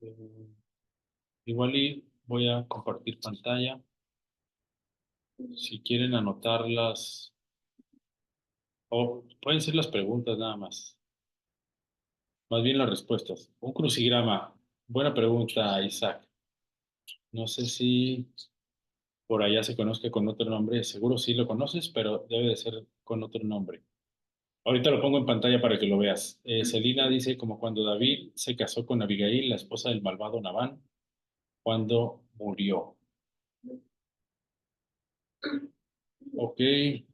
Eh, Igual y voy a compartir pantalla. Si quieren anotarlas, o pueden ser las preguntas nada más. Más bien las respuestas. Un crucigrama. Buena pregunta, Isaac. No sé si por allá se conozca con otro nombre. Seguro sí lo conoces, pero debe de ser con otro nombre. Ahorita lo pongo en pantalla para que lo veas. Celina dice como cuando David se casó con Abigail, la esposa del malvado Nabán, cuando murió. Ok,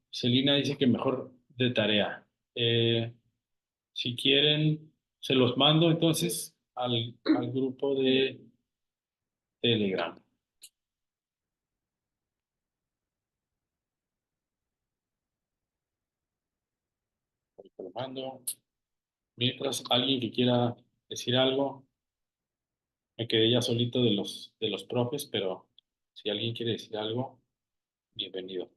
Celina dice que mejor de tarea. Si quieren, se los mando entonces al grupo de Telegram. Ahorita lo mando. Mientras alguien que quiera decir algo, me quedé ya solito de los profes, pero si alguien quiere decir algo, bienvenido.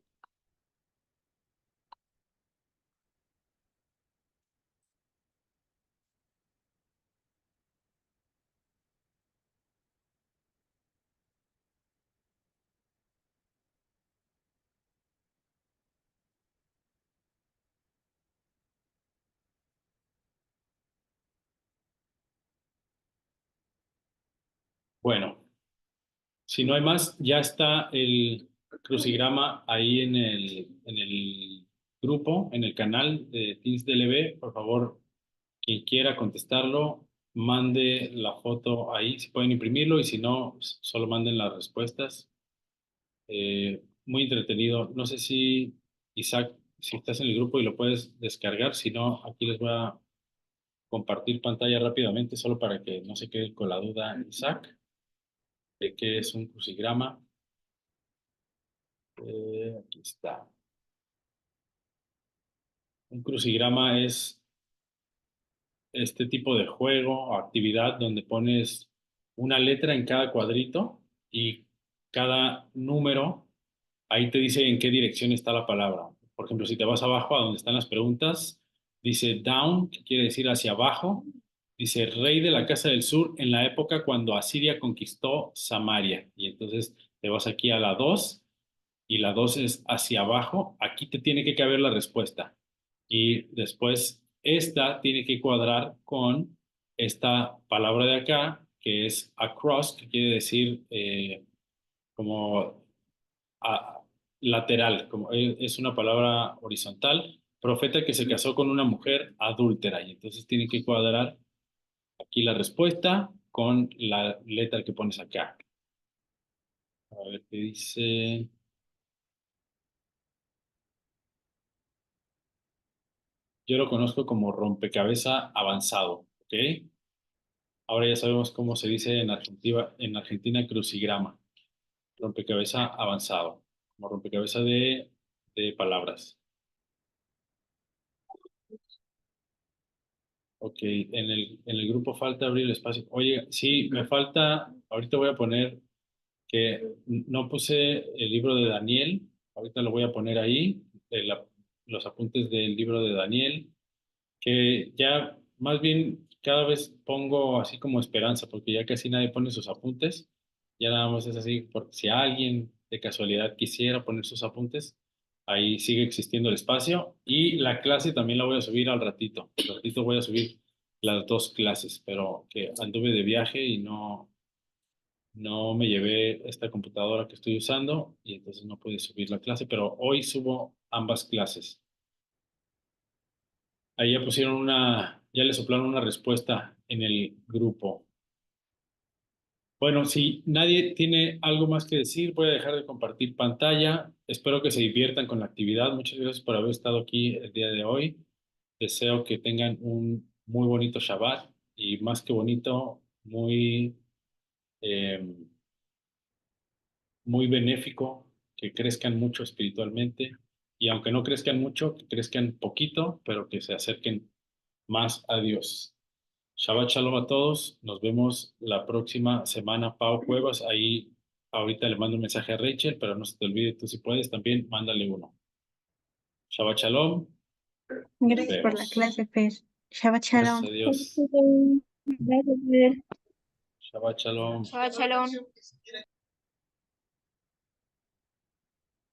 Bueno, si no hay más, ya está el crucigrama ahí en el grupo, en el canal de Teams DLB. Por favor, quien quiera contestarlo, mande la foto ahí, si pueden imprimirlo y si no, solo manden las respuestas. Muy entretenido. No sé si, Isaac, si estás en el grupo y lo puedes descargar, si no, aquí les voy a compartir pantalla rápidamente, solo para que no se quede con la duda, Isaac, de qué es un crucigrama. Aquí está. Un crucigrama es este tipo de juego o actividad donde pones una letra en cada cuadrito y cada número, ahí te dice en qué dirección está la palabra. Por ejemplo, si te vas abajo a donde están las preguntas, dice down, que quiere decir hacia abajo. Dice rey de la Casa del Sur en la época cuando Asiria conquistó Samaria. Y entonces te vas aquí a la 2 y la 2 es hacia abajo, aquí te tiene que caber la respuesta. Y después esta tiene que cuadrar con esta palabra de acá, que es across, que quiere decir como a- lateral, como es una palabra horizontal. Profeta que se casó con una mujer adúltera, y entonces tiene que cuadrar aquí la respuesta con la letra que pones acá. A ver qué dice. Yo lo conozco como rompecabezas avanzado, ¿ok? Ahora ya sabemos cómo se dice en Argentina crucigrama, rompecabezas avanzado, como rompecabezas de palabras. Ok, en el grupo falta abrir el espacio. Oye, sí, me falta, ahorita voy a poner que no puse el libro de Daniel, ahorita lo voy a poner ahí, los apuntes del libro de Daniel, que ya más bien cada vez pongo así como esperanza, porque ya casi nadie pone sus apuntes, ya nada más es así, porque si alguien de casualidad quisiera poner sus apuntes, ahí sigue existiendo el espacio y la clase también la voy a subir al ratito voy a subir las dos clases, pero que anduve de viaje y no me llevé esta computadora que estoy usando y entonces no pude subir la clase, pero hoy subo ambas clases. Ahí ya pusieron ya le soplaron una respuesta en el grupo. Bueno, si nadie tiene algo más que decir, voy a dejar de compartir pantalla. Espero que se diviertan con la actividad. Muchas gracias por haber estado aquí el día de hoy. Deseo que tengan un muy bonito Shabbat y más que bonito, eh, muy benéfico, que crezcan mucho espiritualmente y aunque no crezcan mucho, que crezcan poquito, pero que se acerquen más a Dios. Shabbat Shalom a todos. Nos vemos la próxima semana. Pau Cuevas, ahí ahorita le mando un mensaje a Rachel, pero no se te olvide, tú si puedes también, mándale uno. Shabbat Shalom. Nos Gracias por la vemos. clase, Fer. Shabbat Gracias shalom. a Dios. Gracias, Fer. Shabbat Shalom. Shabbat shalom.